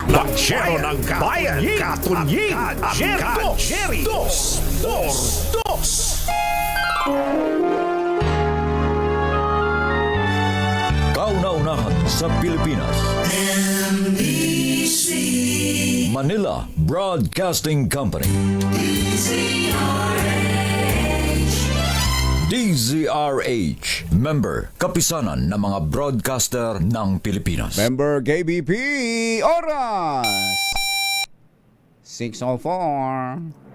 Banchero ng Bayan, Katunying, Jerry, Dos. Kauna-unahan sa Pilipinas. Manila Broadcasting Company. DZRH. Member, kapisanan ng mga broadcaster ng Pilipinas. Member KBP, oras 6:04.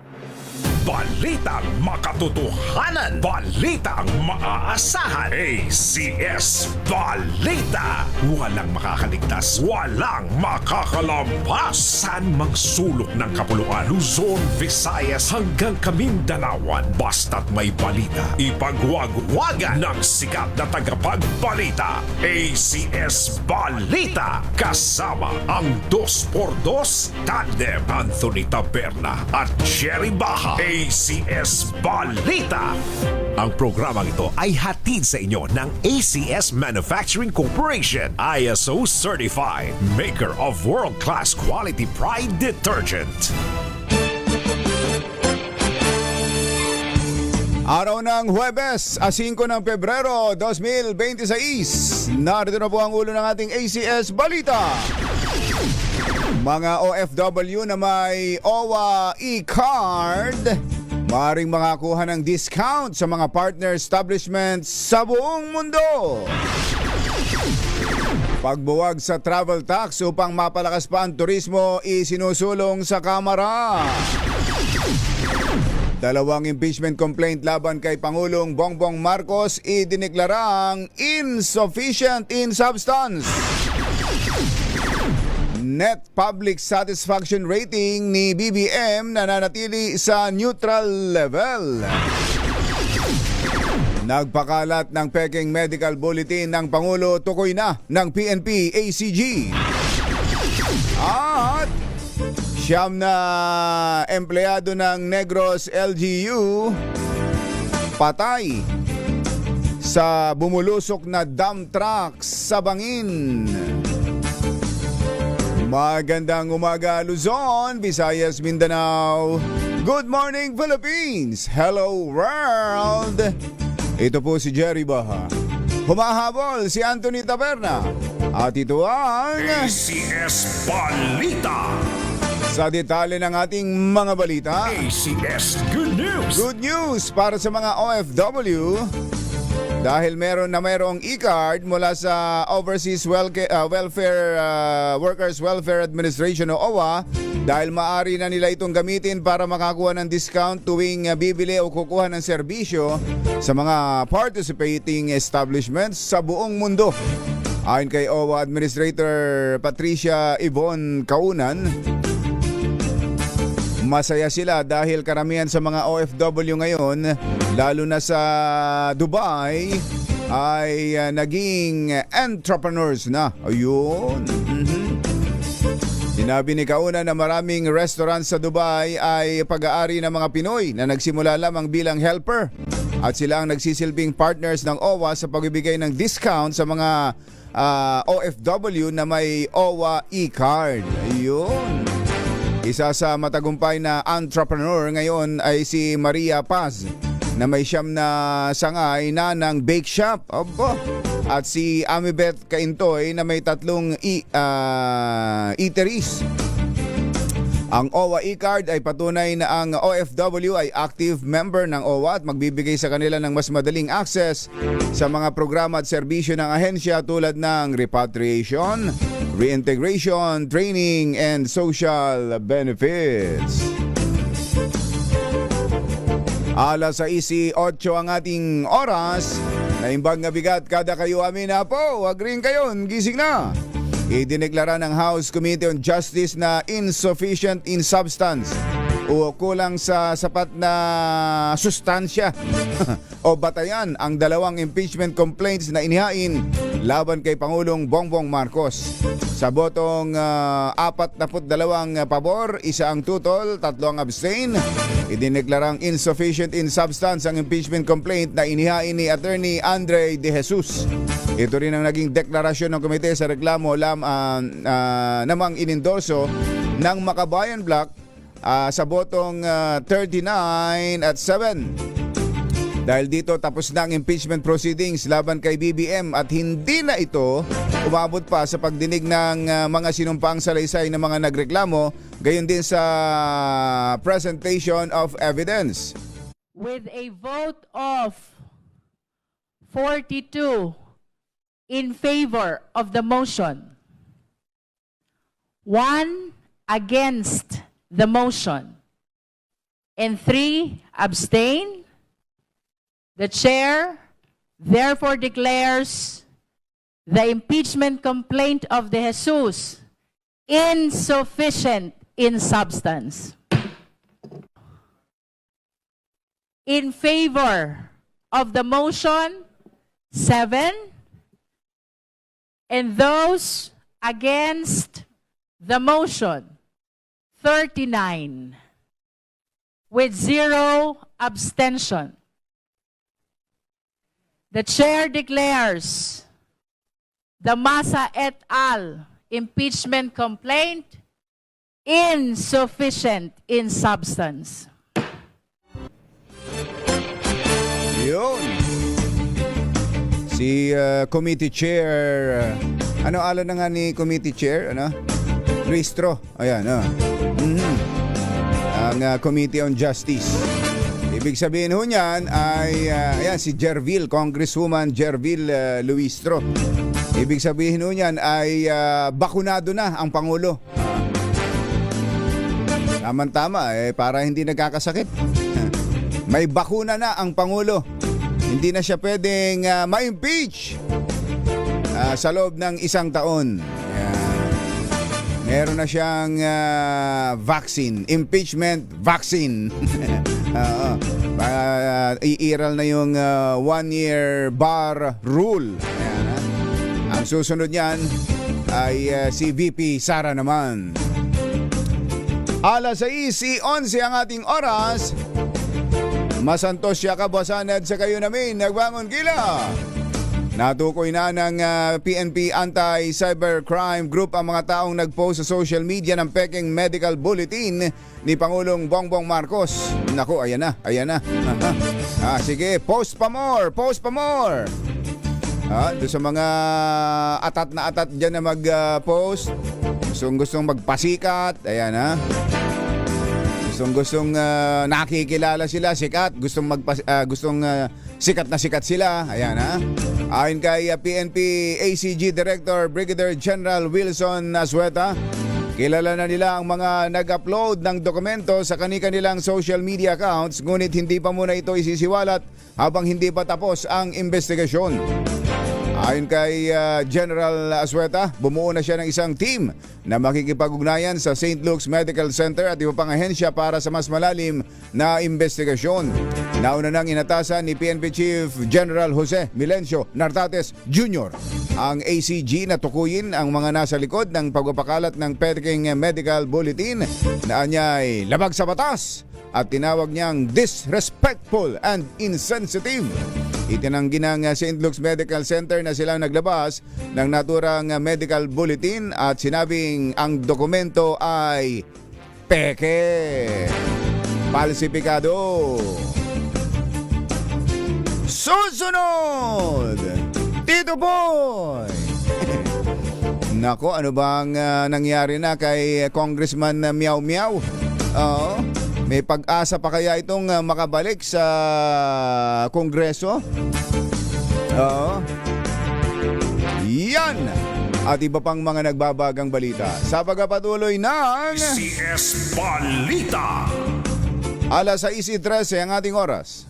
Balitang makatotohanan. Balitang maaasahan. ACS Balita. Walang makakaligtas. Walang makakalampas. Saan mang sulok ng kapuluan. Luzon, Visayas hanggang Kamindalawan. Basta't may balita. Ipagwagwagan ng sikat na tagapagbalita. ACS Balita. Kasama ang 2x2 tandem Anthony Taberna at Jerry Baha. ACS Balita. Ang programang ito ay hatid sa inyo ng ACS Manufacturing Corporation, ISO Certified, maker of world-class quality Pride detergent. Araw ng Huwebes, 5 ng Pebrero 2026. Narito na po ang ulo ng ating ACS Balita. Mga OFW na may OWA e-card, maaaring makakuha ng discount sa mga partner establishments sa buong mundo. Pagbuwag sa travel tax upang mapalakas pa ang turismo, isinusulong sa Kamara. 2 impeachment complaint laban kay Pangulong Bongbong Marcos idineklarang insufficient in substance. Net public satisfaction rating ni BBM nananatili sa neutral level. Nagpakalat ng peking medical bulletin ng Pangulo, tukoy na ng PNP ACG. At siyam na empleyado ng Negros LGU patay sa bumulusok na dump truck sa bangin. Magandang umaga Luzon, Visayas, Mindanao. Good morning Philippines. Hello world. Ito po si Jerry Baha. Humahabol si Anthony Taberna. At ito ang ACS Balita. sa detalye ng ating mga balita. ACS Good News. Good news para sa mga OFW. Dahil mayroong e-card mula sa Overseas Workers Welfare Administration o OWA, dahil maaari na nila itong gamitin para makakuha ng discount tuwing bibili o kukuha ng serbisyo sa mga participating establishments sa buong mundo. Ayon kay OWA Administrator Patricia Yvonne Kaunan, masaya sila dahil karamihan sa mga OFW ngayon, lalo na sa Dubai, ay naging entrepreneurs na. Ayun. Sinabi ni Kaunan na maraming restaurants sa Dubai ay pag-aari ng mga Pinoy na nagsimula lamang bilang helper. At sila ang nagsisilbing partners ng OWA sa pagbibigay ng discount sa mga OFW na may OWA e-card. Ayun. Isa sa matagumpay na entrepreneur ngayon ay si Maria Paz na may siyam na sangay na ng bake shop. Opo. At si Amibeth Caintoy na may 3 eateries. Ang OWA e-card ay patunay na ang OFW ay active member ng OWA at magbibigay sa kanila ng mas madaling access sa mga programa at serbisyo ng ahensya tulad ng repatriation, reintegration, training, and social benefits. Alas 6:08 ang ating oras. Naimbag nga bigat kada kayo amin na po. Wag rin kayon, gising na. Idineklara ng House Committee on Justice na insufficient in substance o kulang sa sapat na sustansya o batayan ang 2 impeachment complaints na inihain laban kay Pangulong Bongbong Marcos. Sa botong 42 pabor, 1 ang tutol, 3 ang abstain, idineklarang insufficient in substance ang impeachment complaint na inihain ni Attorney Andre De Jesus. Ito rin ang naging deklarasyon ng komite sa reklamo namang inendorso ng Makabayan Bloc sa botong 39-7. Dahil dito tapos na ang impeachment proceedings laban kay BBM at hindi na ito umabot pa sa pagdinig ng mga sinumpaang salaysay ng mga nagreklamo, gayon din sa presentation of evidence. With a vote of 42 in favor of the motion, 1 against the motion, and 3 abstain, the chair therefore declares the impeachment complaint of De Jesus insufficient in substance. In favor of the motion, 7, and those against the motion, 39, with 0 abstention. The chair declares the Masa et al. Impeachment complaint insufficient in substance. Yun. Si committee chair, ano alam na nga ni committee chair, Luistro. Ayan, ang Committee on Justice. Ibig sabihin ho niyan ay ayan, si Jervil, Congresswoman Jervil Luistro. Ibig sabihin ho niyan ay bakunado na ang Pangulo. Tama-tama, para hindi nagkakasakit. May bakuna na ang Pangulo. Hindi na siya pwedeng ma-impeach sa loob ng 1 taon. Meron na siyang vaccine, impeachment vaccine. Iiral na yung 1-year bar rule. Ayan, ang susunod niyan ay si VP Sara naman. 6:11 ang ating oras. Masantos siya kabasanad sa kayo namin. Nagbangon kila. Natukoy na ng PNP Anti-Cybercrime Group ang mga taong nagpost sa social media ng peking medical bulletin ni Pangulong Bongbong Marcos. Naku, ayan na. Sige, post pa more. Doon sa mga atat na atat dyan na mag-post, gustong magpasikat, ayan ha. Gustong nakikilala sila, sikat, gustong sikat na sikat sila, ayan ha. Ayon kay PNP ACG Director Brigadier General Wilson Azueta, kilala na nila ang mga nag-upload ng dokumento sa kanilang social media accounts, ngunit hindi pa muna ito isisiwalat habang hindi pa tapos ang investigasyon. Ayon kay General Azueta, bumuo na siya ng isang team na makikipag-ugnayan sa St. Luke's Medical Center at iba pang ahensya para sa mas malalim na investigasyon. Nauna nang inatasan ni PNP Chief General Jose Milencio Nartates Jr. ang ACG na tukuyin ang mga nasa likod ng pagpapakalat ng peking medical bulletin na anyay labag sa batas at tinawag niyang disrespectful and insensitive. Itinanggi ng St. Luke's Medical Center na silang naglabas ng naturang medical bulletin at sinabing ang dokumento ay peke, falsifikado. Susunod, Tito Boy! Nako, ano bang nangyari na kay Congressman Meow Meow? Oo. May pag-asa pa kaya itong makabalik sa Kongreso? Oo. Yan! At iba pang mga nagbabagang balita sa pagpapatuloy ng CS Balita. 6:13 ang ating oras.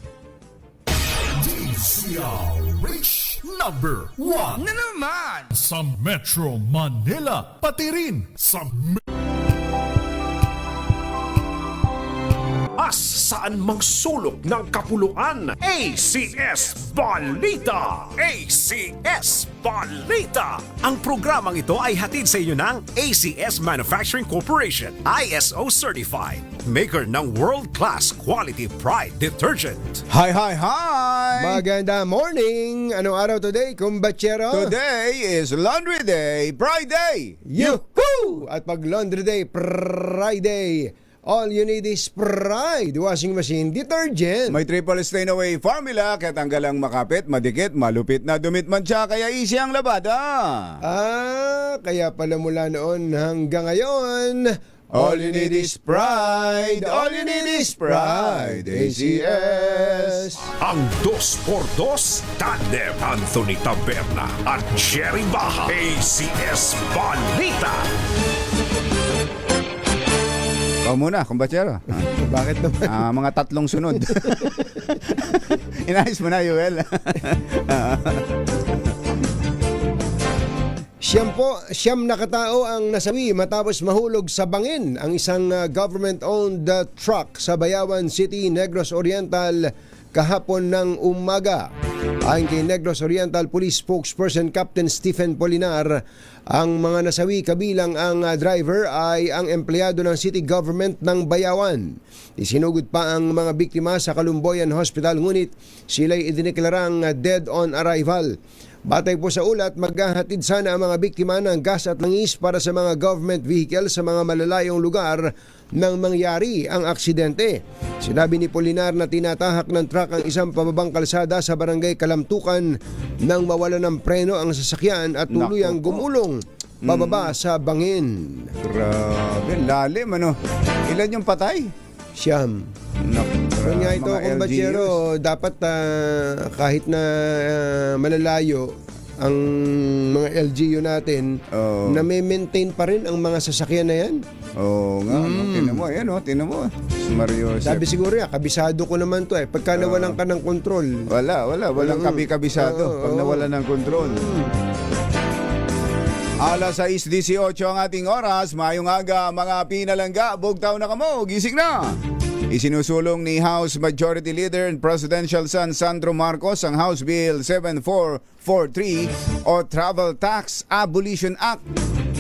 DZRH number 1 Na naman! sa Metro Manila, pati rin sa saan mang sulok ng kapuluan. ACS Balita! ACS Balita! Ang programang ito ay hatid sa inyo ng ACS Manufacturing Corporation, ISO Certified, maker ng world-class quality Pride detergent. Hi, hi, hi! Maganda morning! Anong araw today, kumbachero? Today is Laundry Day, Friday! Yuhuu! At pag Laundry Day, Friday, all you need is Pride washing machine detergent. May triple stain away formula, kaya tanggalang makapit, madikit, malupit na dumit man siya, kaya easy ang labada. Kaya pala mula noon hanggang ngayon, All you need is pride. All you need is pride. ACS. Ang 2x2 tandem Anthony Taberna at Jerry Baha. ACS Balita! Ikaw muna, kumbachero. bakit naman? Mga tatlong sunod. Inayos mo na, Yuel. Siyam na katao ang nasawi matapos mahulog sa bangin ang isang government-owned truck sa Bayawan City, Negros Oriental kahapon ng umaga. Ayon kay Negros Oriental Police Spokesperson Captain Stephen Polinar, ang mga nasawi kabilang ang driver ay ang empleyado ng city government ng Bayawan. Isinugod pa ang mga biktima sa Kalumboyan Hospital, ngunit sila'y idineklarang dead on arrival. Batay po sa ulat, maghahatid sana ang mga biktima ng gas at langis para sa mga government vehicle sa mga malalayong lugar nang mangyari ang aksidente. Sinabi ni Polinar na tinatahak ng truck ang isang pababang kalsada sa barangay Kalamtukan nang mawala ng preno ang sasakyan at tuluyang gumulong pababa sa bangin. Grabe, lalim ano. Ilan yung patay? Siyam. Kung nga ito, kumbachero, dapat kahit na malalayo ang mga LGU natin, na may maintain pa rin ang mga sasakyan na yan. Oo nga, tinan mo, yan tinan mo. Mario Joseph. Sabi siguro kabisado ko naman to pagka nawalan ka ng kontrol. Walang kabi-kabisado pag nawalan ng kontrol. Alas 6:18 ang ating oras. Mayong aga, mga pinalangga, bugtaw na kamo, gising na. Isinusulong ni House Majority Leader and Presidential son Sandro Marcos ang House Bill 7443 o Travel Tax Abolition Act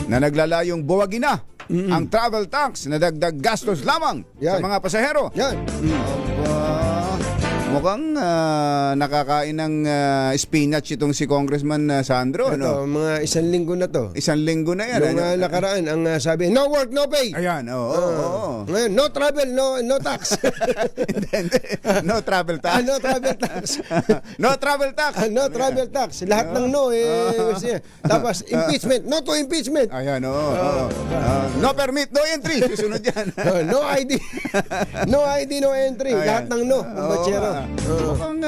na naglalayong buwagin na ang travel tax na dagdag gastos lamang sa mga pasahero. Yan. Mukhang nakakain ng spinach itong si Congressman Sandro. Ito, mga isang linggo na to. Isang linggo na yan. Nung nakaraan, ang sabi, no work, no pay. Ayan, oo. Ngayon, no travel, no tax. Hindi. No travel tax. No travel tax. No travel tax. No travel tax. Lahat ng no. Tapos, impeachment. No to impeachment. Ayan, oo. No permit, no entry. Susunod yan. No ID. No ID, no entry. Ayan. Lahat ng no. Bachero. Mukhang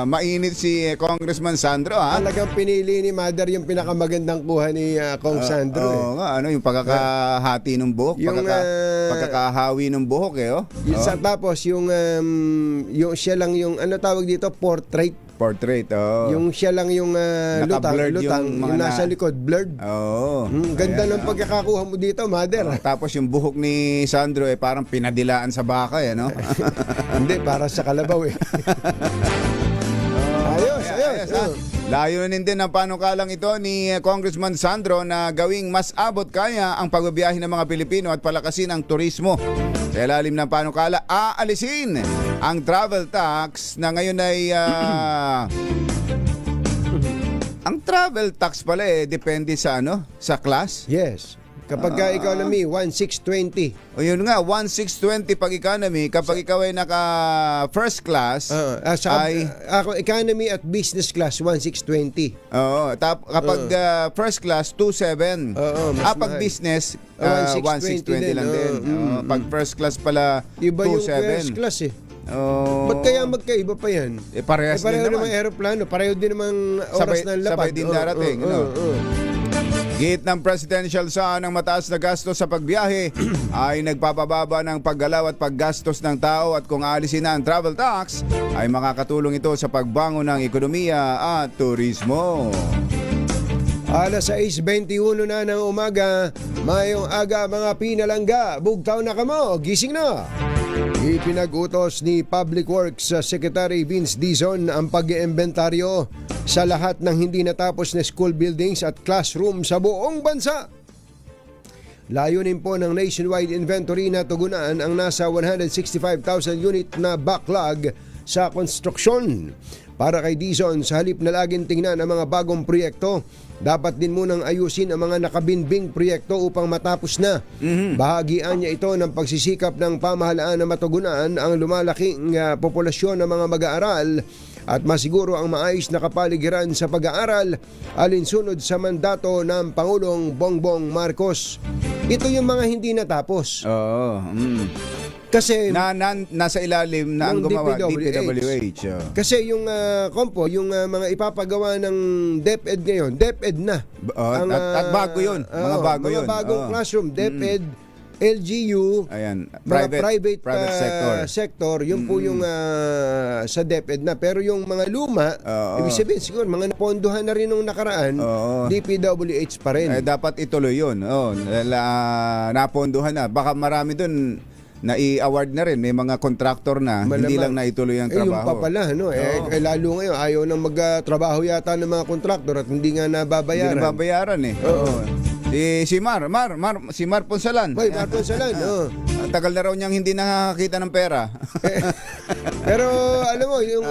mainit si Congressman Sandro, ha? Talagang pinili ni Mother yung pinakamagandang kuha ni Kong Sandro. Oo nga, yung pagkakahati ng buhok, Yung, pagkakahawi ng buhok, Tapos yung siya lang yung tawag dito, portrait. Yung siya lang yung Naka-blurred lutang, yung mga nasa likod, blurred. Oo. Ganda ng pagkakakuha mo dito, Mother. Tapos yung buhok ni Sandro parang pinadilaan sa baka, no? Hindi, para sa kalabaw Ayos. Layunin din ang panukalang ito ni Congressman Sandro na gawing mas abot kaya ang pagbabiyahe ng mga Pilipino at palakasin ang turismo. Sa ilalim ng panukala, aalisin ang travel tax na ngayon ay ang travel tax pala depende sa sa class. Yes. Kapag economy, 1,620. O yun nga, 1,620 pag economy. Kapag ikaw ay naka first class, ako economy at business class, 1,620. Oo. Kapag first class, 2,700. Mas pag mahal. business, 1,620 1,620 lang din. Pag first class pala, Iba yung 2,700. first class Oh. Ba't kaya magkaiba pa yan? Parehas din pareho naman. naman aeroplano, pareho din naman oras ng lapad. Sabay din darating. Git ng presidential son ng mataas na gastos sa pagbiyahe ay nagpapababa ng paggalaw at paggastos ng tao, at kung alisin na ang travel tax ay makakatulong ito sa pagbangon ng ekonomiya at turismo. Alas 6:21 na ng umaga, mayong aga mga pinalangga, bugtaw na kamo, gising na! Ipinag-utos ni Public Works Secretary Vince Dizon ang pag-iimbentaryo sa lahat ng hindi natapos na school buildings at classroom sa buong bansa. Layunin po ng nationwide inventory na tugunan ang nasa 165,000 unit na backlog sa konstruksyon. Para kay Dizon, sa halip na laging tingnan ang mga bagong proyekto, dapat din munang ayusin ang mga nakabinbing proyekto upang matapos na. Bahagian niya ito ng pagsisikap ng pamahalaan na matugunan ang lumalaking populasyon ng mga mag-aaral at masiguro ang maayos na kapaligiran sa pag-aaral alinsunod sa mandato ng Pangulong Bongbong Marcos. Ito yung mga hindi natapos. Oo. Kasi Nasa ilalim na ang ng gumawa, DPWH. DPWH. Kasi yung mga ipapagawa ng DepEd ngayon, DepEd na. At bago yun. Mga bago yun. Mga bagong Oo. classroom, DepEd, LGU, Ayan, mga private sector. yun po yung sa DepEd na. Pero yung mga luma, Oo. ibig sabihin siguro, mga napondohan na rin nung nakaraan, Oo. DPWH pa rin. Dapat ituloy yun. Naponduhan na. Baka marami dun na i-award na rin. May mga contractor na hindi lang naituloy ang Yung trabaho. pa pala, no? Lalo ngayon, ayaw nang magtrabaho yata ng mga contractor at hindi nga nababayaran. Hindi nababayaran eh. Oo. Si Mar Ponsalan. Hoy, Marcos Salan, Ang tagal na raw niyang hindi nakakita ng pera. Pero alam mo, yung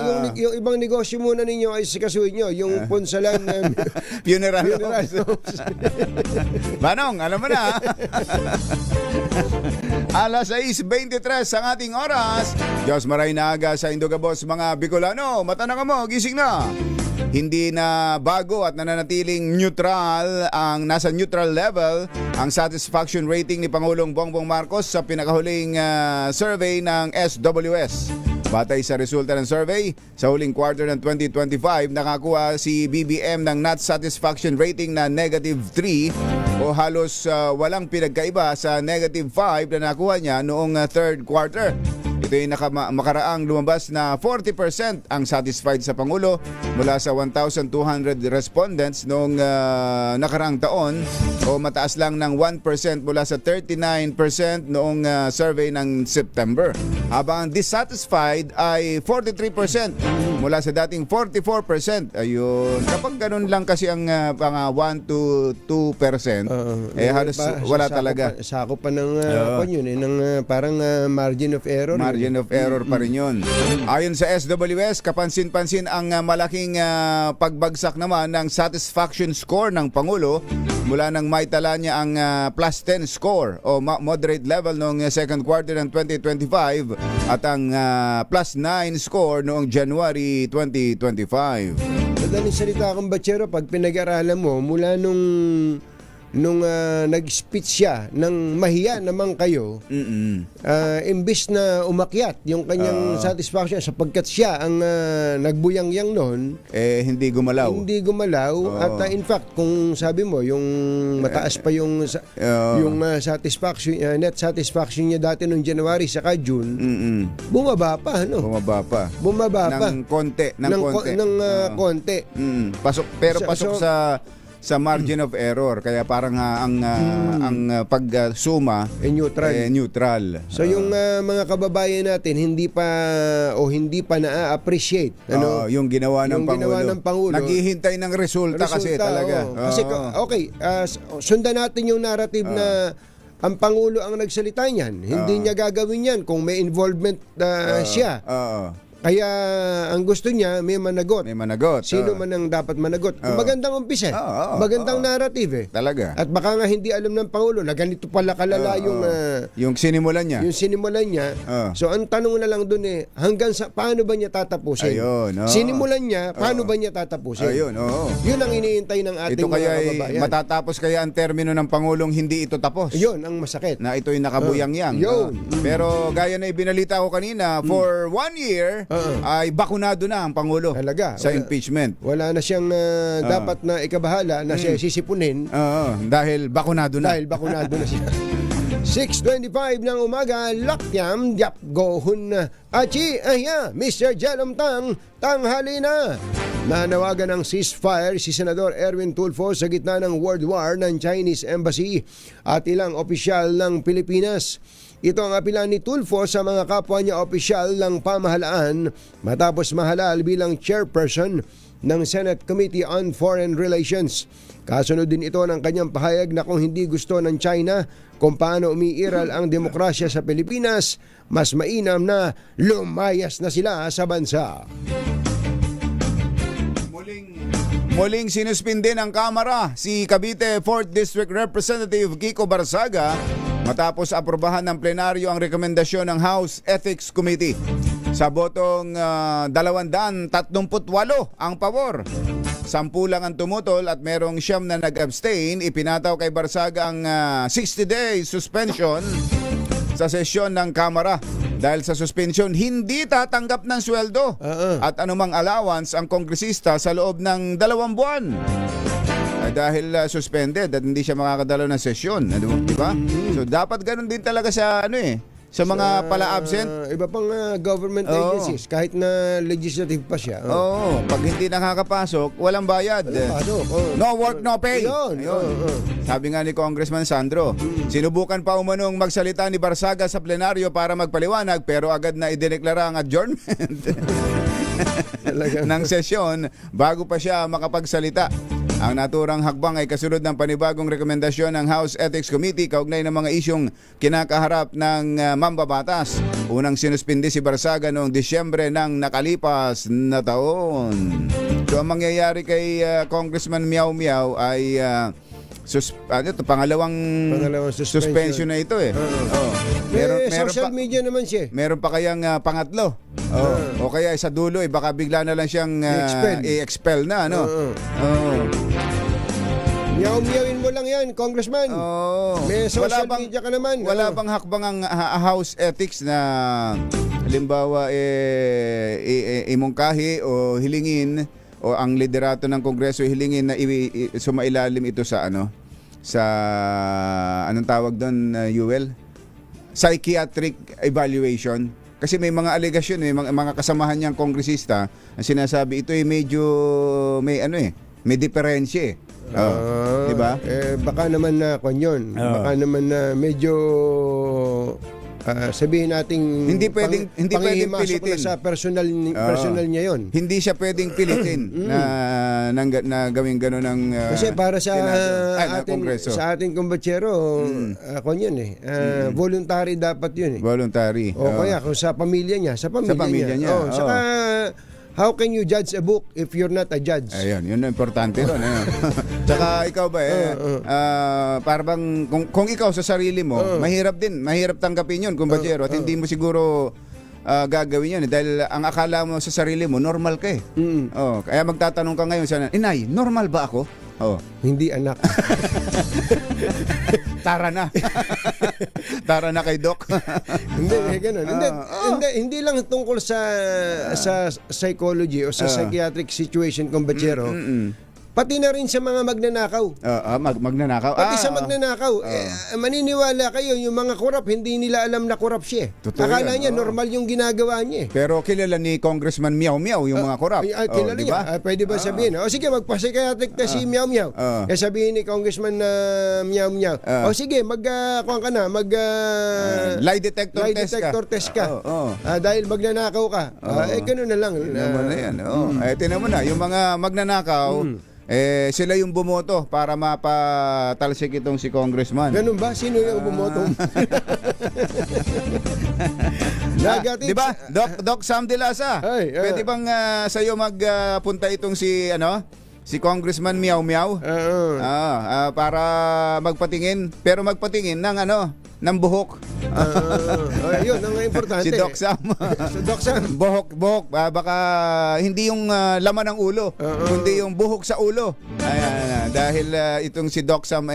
ibang negosyo muna ninyo ay sikasuhin nyo. Yung Ponsalan Funeral funeral homes. Manong, alam mo na. Alas 6:23 ang ating oras. Diyos maray na aga sa Indogabos mga Bicolano. Matanang mo, gising na. Hindi na bago at nananatiling neutral nasa neutral level ang satisfaction rating ni Pangulong Bongbong Marcos sa pinakahuling survey ng SWS. Batay sa resulta ng survey, sa huling quarter ng 2025, nakakuha si BBM ng not satisfaction rating na -3 o halos walang pinagkaiba sa -5 na nakuha niya noong third quarter. Ito ay makaraang lumabas na 40% ang satisfied sa Pangulo mula sa 1,200 respondents noong nakaraang taon o mataas lang ng 1% mula sa 39% noong survey ng September. Habang ang dissatisfied ay 43% mula sa dating 44%. Ayun. Kapag ganun lang kasi ang 1 to 2%, halos wala talaga. Sako pa ng ng parang margin of error. Margin of error pa rin yun. Ayon sa SWS, kapansin-pansin ang malaking pagbagsak naman ng satisfaction score ng Pangulo mula nang maitala niya ang plus 10 score o moderate level noong second quarter ng 2025 at ang plus 9 score noong January 2025. Madaling salita akong batsero, pag pinag-aralan mo, mula nung nag-speech siya ng mahiya naman kayo, imbis na umakyat yung kanyang satisfaction sapagkat siya ang nagbuyang-yang noon, hindi gumalaw. At in fact, kung sabi mo yung mataas pa yung satisfaction, net satisfaction niya dati noong January saka June, bumaba pa, no? Bumaba pa ng konti, konti. Pasok sa margin of error, kaya parang ang pagsuma neutral. So yung mga kababayan natin hindi pa na-appreciate yung ginawa ng Pangulo. Naghihintay ng resulta kasi talaga. Kasi sundan natin yung narrative na ang Pangulo ang nagsalita niyan. Hindi niya gagawin yan kung may involvement siya. Kaya ang gusto niya may managot. Sino man ang dapat managot. Magandang umpisa. Magandang narrative Talaga. At baka nga hindi alam ng Pangulo na ganito pala kalala yung sinimulan niya. So ang tanong na lang doon hanggang sa paano ba niya tatapusin? Ayun, Sinimulan niya, paano ba niya tatapusin? Yun ang iniintay ng ating mga kababayan. Matatapos kaya ang termino ng Pangulong hindi ito tapos. Yun ang masakit. Na ito'y nakabuyang-yang. Pero gaya na ibinalita ko kanina, for 1 year, ay bakunado na ang Pangulo sa impeachment. Wala na siyang dapat na ikabahala na siya sisipunin. Dahil bakunado na. Siya. 6:25 ng umaga, lakyam, diap, gohon na. Achi, Mr. Jalom Tang, tanghali na. Nanawagan ng ceasefire si Senador Erwin Tulfo sa gitna ng world war ng Chinese Embassy at ilang opisyal ng Pilipinas. Ito ang apilan ni Tulfo sa mga kapwa niya opisyal ng pamahalaan matapos mahalal bilang chairperson ng Senate Committee on Foreign Relations. Kasunod din ito ng kanyang pahayag na kung hindi gusto ng China kung paano umiiral ang demokrasya sa Pilipinas, mas mainam na lumayas na sila sa bansa. Muling sinuspinde ng Kamara si Cavite 4th District Representative Kiko Barsaga matapos aprobahan ng plenaryo ang rekomendasyon ng House Ethics Committee. Sa botong 238 ang pabor. 10 lang ang tumutol at merong 9 na nag-abstain. Ipinataw kay Barsaga ang 60-day suspension sa sesyon ng Kamara. Dahil sa suspension, hindi tatanggap ng sweldo at anumang allowance ang kongresista sa loob ng 2 buwan. Dahil suspended at hindi siya makakadalo ng sesyon, di ba? So dapat ganun din talaga sa sa mga pala-absent. Iba pang government agencies, kahit na legislative pa siya. Oo, pag hindi nakakapasok, walang bayad. No work, no pay. Ayun. Sabi nga ni Congressman Sandro, sinubukan pa umanong magsalita ni Barsaga sa plenaryo para magpaliwanag pero agad na idineklara ang adjournment ng sesyon bago pa siya makapagsalita. Ang naturang hakbang ay kasunod ng panibagong rekomendasyon ng House Ethics Committee kaugnay ng mga isyong kinakaharap ng mambabatas. Unang sinuspindi si Barsaga noong Disyembre ng nakalipas na taon. So ang mangyayari kay Congressman Miao Miao ay pangalawang suspension na ito eh. Meron social media naman siya. Meron pa kayang pangatlo. O kaya sa dulo baka bigla na lang siyang i-expel na Miyaw-miyawin mo lang yan, Congressman. May social media ka naman. Wala bang hakbang ang House Ethics na halimbawa imungkahi o hilingin o ang liderato ng Kongreso hilingin na sumailalim ito sa sa anong tawag doon, Yuel? Psychiatric evaluation. Kasi may mga alegasyon, may mga kasamahan niyang kongresista ang sinasabi ito medyo may diferensya di ba? Baka naman na kanyon. Baka naman na medyo sabihin nating hindi pwedeng pilitin sa personal niya yon. Hindi siya pwedeng pilitin na gawing gano'n ng kasi para sa ating kumbatsero kanyon voluntary dapat yun voluntary. O kaya kung sa pamilya niya, sa pamilya niya. Saka how can you judge a book if you're not a judge? Ayun, yun ang importante ron. Tsaka ikaw ba para bang kung ikaw sa sarili mo, mahirap tanggapin yun, kumbachero, at hindi mo siguro gagawin yun dahil ang akala mo sa sarili mo normal ka kaya magtatanong ka ngayon sana, Inay, normal ba ako? Hindi anak. Tara na. Tara na kay Doc. Ganun. Hindi lang tungkol sa psychology o sa psychiatric situation, kumbatsero. Pati na rin sa mga magnanakaw. Magnanakaw. Pati sa magnanakaw. Maniniwala kayo, yung mga korap, hindi nila alam na korap siya. Akala niya, normal yung ginagawa niya. Pero kilala ni Congressman Miao Miao yung mga korap. Kilala niya. Pwede ba sabihin? Sige, magpa-psychiatric test si Miao Miao. Sabihin ni Congressman Miao Miao. Sige, kuhaan ka na. Lie detector test ka. Dahil magnanakaw ka. Ganun na lang. Naman na yan. Tinan mo na, yung mga magnanakaw, sila yung bumoto para mapatalsik itong si Congressman. Ganun ba? Sino yung bumoto? Di ba? Doc Sam de Lasa. Pwede bang sa'yo magpunta itong si Congressman Miao Miao? Para magpatingin. Pero magpatingin ng buhok. Yun ang importante. Si Doc Sam. Doc Sam. Buhok. Baka hindi yung laman ng ulo, kundi yung buhok sa ulo. Ayan. Dahil itong si Doc Sam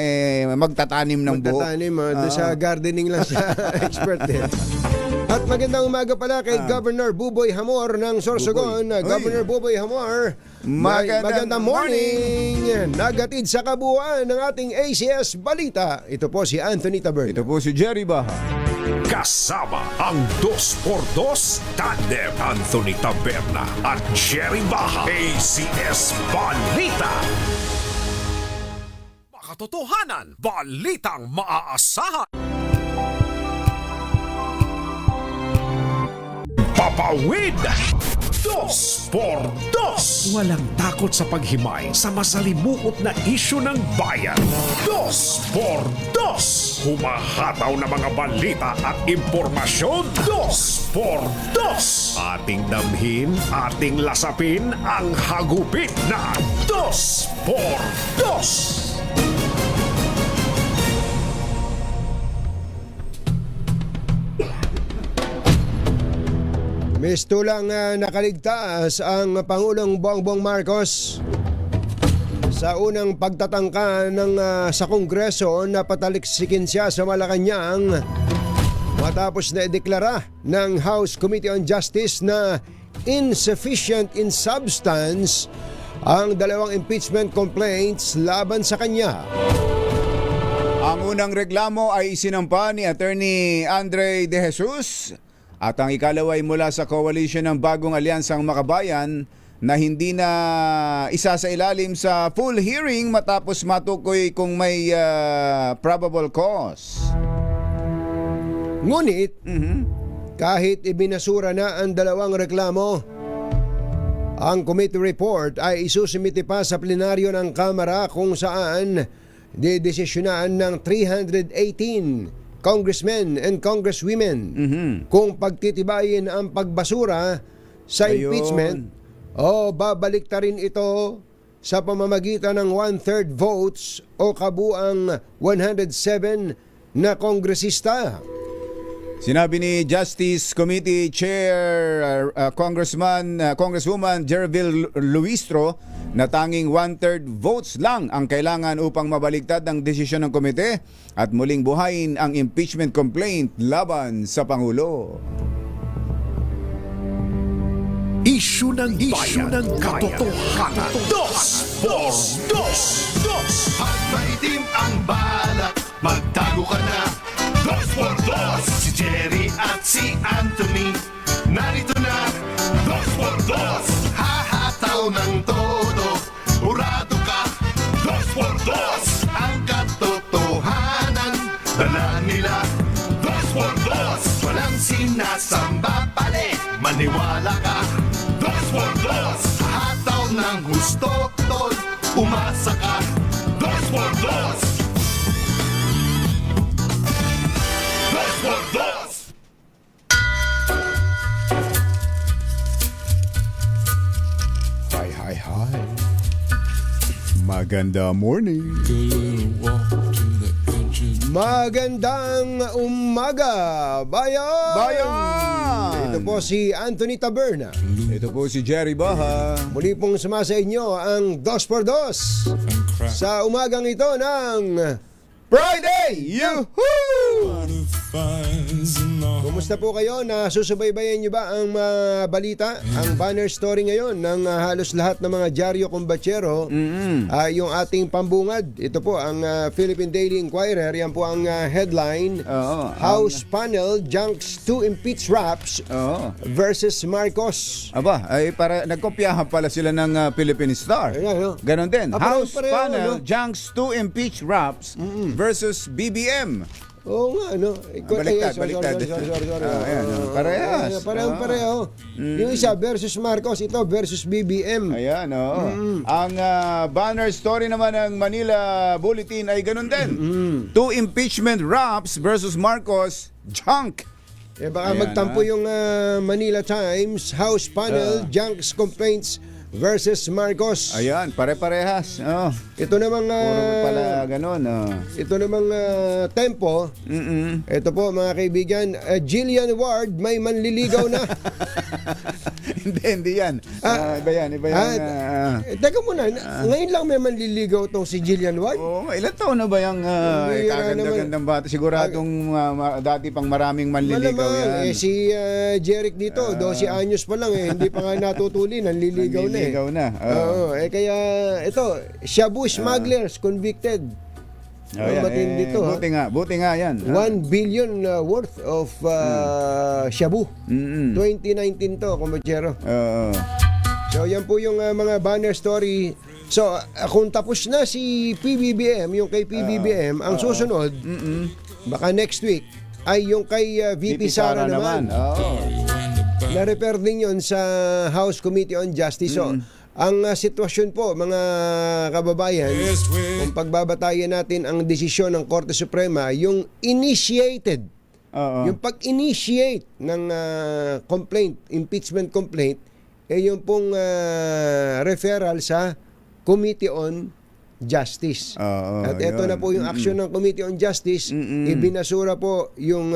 magtatanim ng buhok. Magtatanim, doon sa gardening lang siya expert eh. At magandang umaga pala kay Governor Buboy Hamor ng Sorsogon. Buboy. Uy. Governor Buboy Hamor, magandang morning. Nagatid sa kabuuan ng ating ACS Balita. Ito po si Anthony Taberna. Ito po si Jerry Baha. Kasama ang 2x2 tandem Anthony Taberna at Jerry Baha. ACS Balita. Makatotohanan, balitang maaasahan. Papawid! 2x2! Walang takot sa paghimay sa masalimuot na isyu ng bayan. 2x2! Humahataw na mga balita at impormasyon. 2x2! Ating damhin, ating lasapin ang hagupit na 2x2! Mistulang nakaligtas ang Pangulong Bongbong Marcos sa unang pagtatangka sa Kongreso na pataliksikin siya sa Malacanang matapos na ideklara ng House Committee on Justice na insufficient in substance ang dalawang impeachment complaints laban sa kanya. Ang unang reklamo ay isinampa ni Attorney Andre De Jesus at ang ikalawa ay mula sa coalition ng Bagong Alyansang Makabayan na hindi na isa sa ilalim sa full hearing matapos matukoy kung may probable cause. Ngunit, kahit ibinasura na ang dalawang reklamo, ang committee report ay isusumite pa sa plenaryo ng Kamara kung saan didesisyonan ng 318 congressmen and congresswomen kung pagtitibayin ang pagbasura sa Ayun. impeachment o babalik ta rin ito sa pamamagitan ng 1/3 votes o kabuang 107 na kongresista. Sinabi ni Justice Committee Chair Congresswoman Jervil Luistro na tanging 1/3 votes lang ang kailangan upang mabaligtad ang desisyon ng komite at muling buhayin ang impeachment complaint laban sa Pangulo. Isyu ng katotohanan. 2x2! At maitim ang balak, magtago ka na. 2x2! Si Jerry at si Anthony, narito na. 2x2! Hahataw ng todo, urado ka. 2x2! Ang katotohanan, dala nila. 2x2! Walang sinasamba pali, maniwala ka. 2x2! Hataw ng gusto, tol, umasa ka. 2x2! 2x2! Hi. Maganda morning. Magandang umaga, bayan! Bayan! Ito po si Anthony Taberna. Ito po si Jerry Baha. Muli pong sumasa inyo ang 2x2 sa umagang ito ng Friday! Yuhuu! Kumusta po kayo? Nasusubaybayan nyo ba ang balita? Ang banner story ngayon ng halos lahat ng mga dyaryo kumbatsero, yung ating pambungad. Ito po ang Philippine Daily Inquirer. Yan po ang headline. House panel junks to impeach Raps versus Marcos. Aba, ay para nagkopyahan pala sila ng Philippine Star. Ayan, no? Ganon din. House pareho, panel no? junks to impeach Raps versus BBM. Oo nga, no? Baliktad. Sorry. Ayan, parehas. Pareho. Yung isa versus Marcos, ito versus BBM. Ayan, oo. Ang banner story naman ng Manila Bulletin ay ganun din. Two impeachment Raps versus Marcos junk. Baka Ayan, magtampo yung Manila Times, House panel, junks complaints versus Marcos. Ayan, pare-parehas. Ito namang Puro pala ganun. ito namang Tempo. Ito po mga kaibigan, Jillian Ward may manliligaw na. Hindi yan. Iba yan. Teka muna, ngayon lang may manliligaw tong si Jillian White. Oo, ilan taon na ba yung Bihira kaganda-gandang bata? Siguradong dati pang maraming manliligaw Malamang, yan. si Jeric dito, 12 anyos pa lang hindi pa nga natutuli, nanliligaw na eh. Nanliligaw na. Oo, kaya ito, shabu smugglers convicted. Yan, matindi to, ha? Buti nga yan. 1 billion worth of shabu. 2019 to, kumbachero. Oo. So yan po yung mga banner story. So kung tapos na si PBBM, yung kay PBBM, ang susunod, baka next week, ay yung kay VP Sara naman. Oo. Na-refer din yun sa House Committee on Justice. So, ang sitwasyon po, mga kababayan, kung pagbabatayan natin ang desisyon ng Korte Suprema, yung initiated, Oo. yung pag-initiate ng complaint, impeachment complaint, yung pong referral sa Committee on Justice. Oo, At ito yun. na po yung action ng Committee on Justice. Ibinasura po yung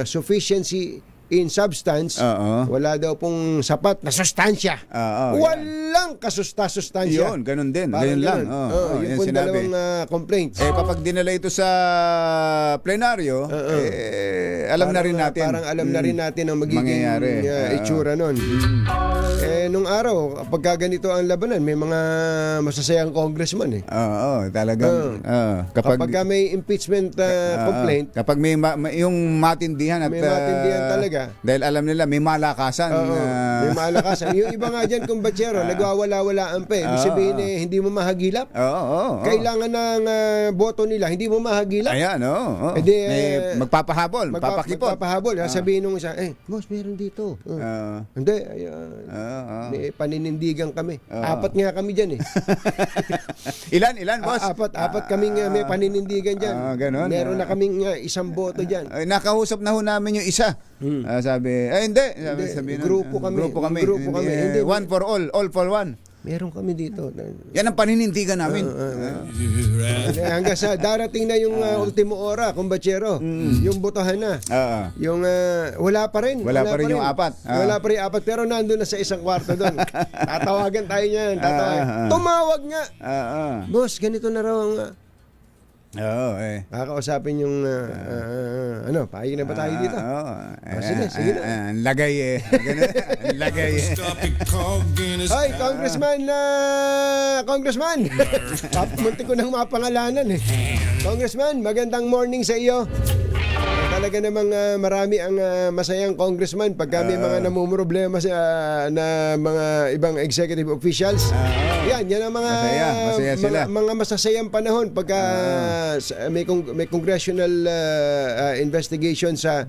sufficiency in substance. Oo. Wala daw pong sapat na sustansya. Oo, Walang kasustansya. Yun, ganun din. Parang Ganun lang. ganun. Oo, Yung yan pong sinabi. dalawang complaints. Kapag dinala ito sa plenaryo, alam na rin natin. Parang alam na rin natin ang magiging mangyayari. itsura nun. Nung araw, pagka ganito ang labanan, may mga masasayang congressman eh. Oo, talagang. Kapag may impeachment complaint, kapag may yung matindihan at may matindihan talaga. Dahil alam nila may malakasan. may malakasan. Yung iba nga dyan, kumbatsero, nagwawala-walaan pa eh. Ibig sabihin hindi mo mahagilap. Oo. Kailangan ng boto nila, hindi mo mahagilap. Ayan, oo. Eh di, May magpapahabol, magpapakipot. Magpapahabol. Sabihin nung isa, boss, meron dito. Hindi, may paninindigan kami. Apat nga kami dyan eh. Ilan, boss? Apat kaming may paninindigan dyan. Ganon. Meron na kaming isang boto dyan. Nakausap na ho namin yung isa. Sabi, hindi. Sabi Grupo kami. Hindi, one for all for one. Meron kami dito. Yan ang paninindigan namin. Hanggang sa darating na yung ultimo ora, kumbatsero. Yung botohan na. Yung wala pa rin. Wala pa rin yung apat. Wala pa rin apat, pero nandun na sa isang kwarto doon. Tatawagan tayo niyan. Tumawag nga. Boss, ganito na raw ang... Kakausapin yung pahay na ba tayo dito? Sige na. Lagay Lagay Ay, Congressman! Munti ko nang mapangalanan eh. Congressman, magandang morning sa iyo. Talaga namang marami ang masayang congressman pagka may mga namumroblema na mga ibang executive officials. Yan ang mga masaya sila. mga masasayang panahon pagka may congressional investigation sa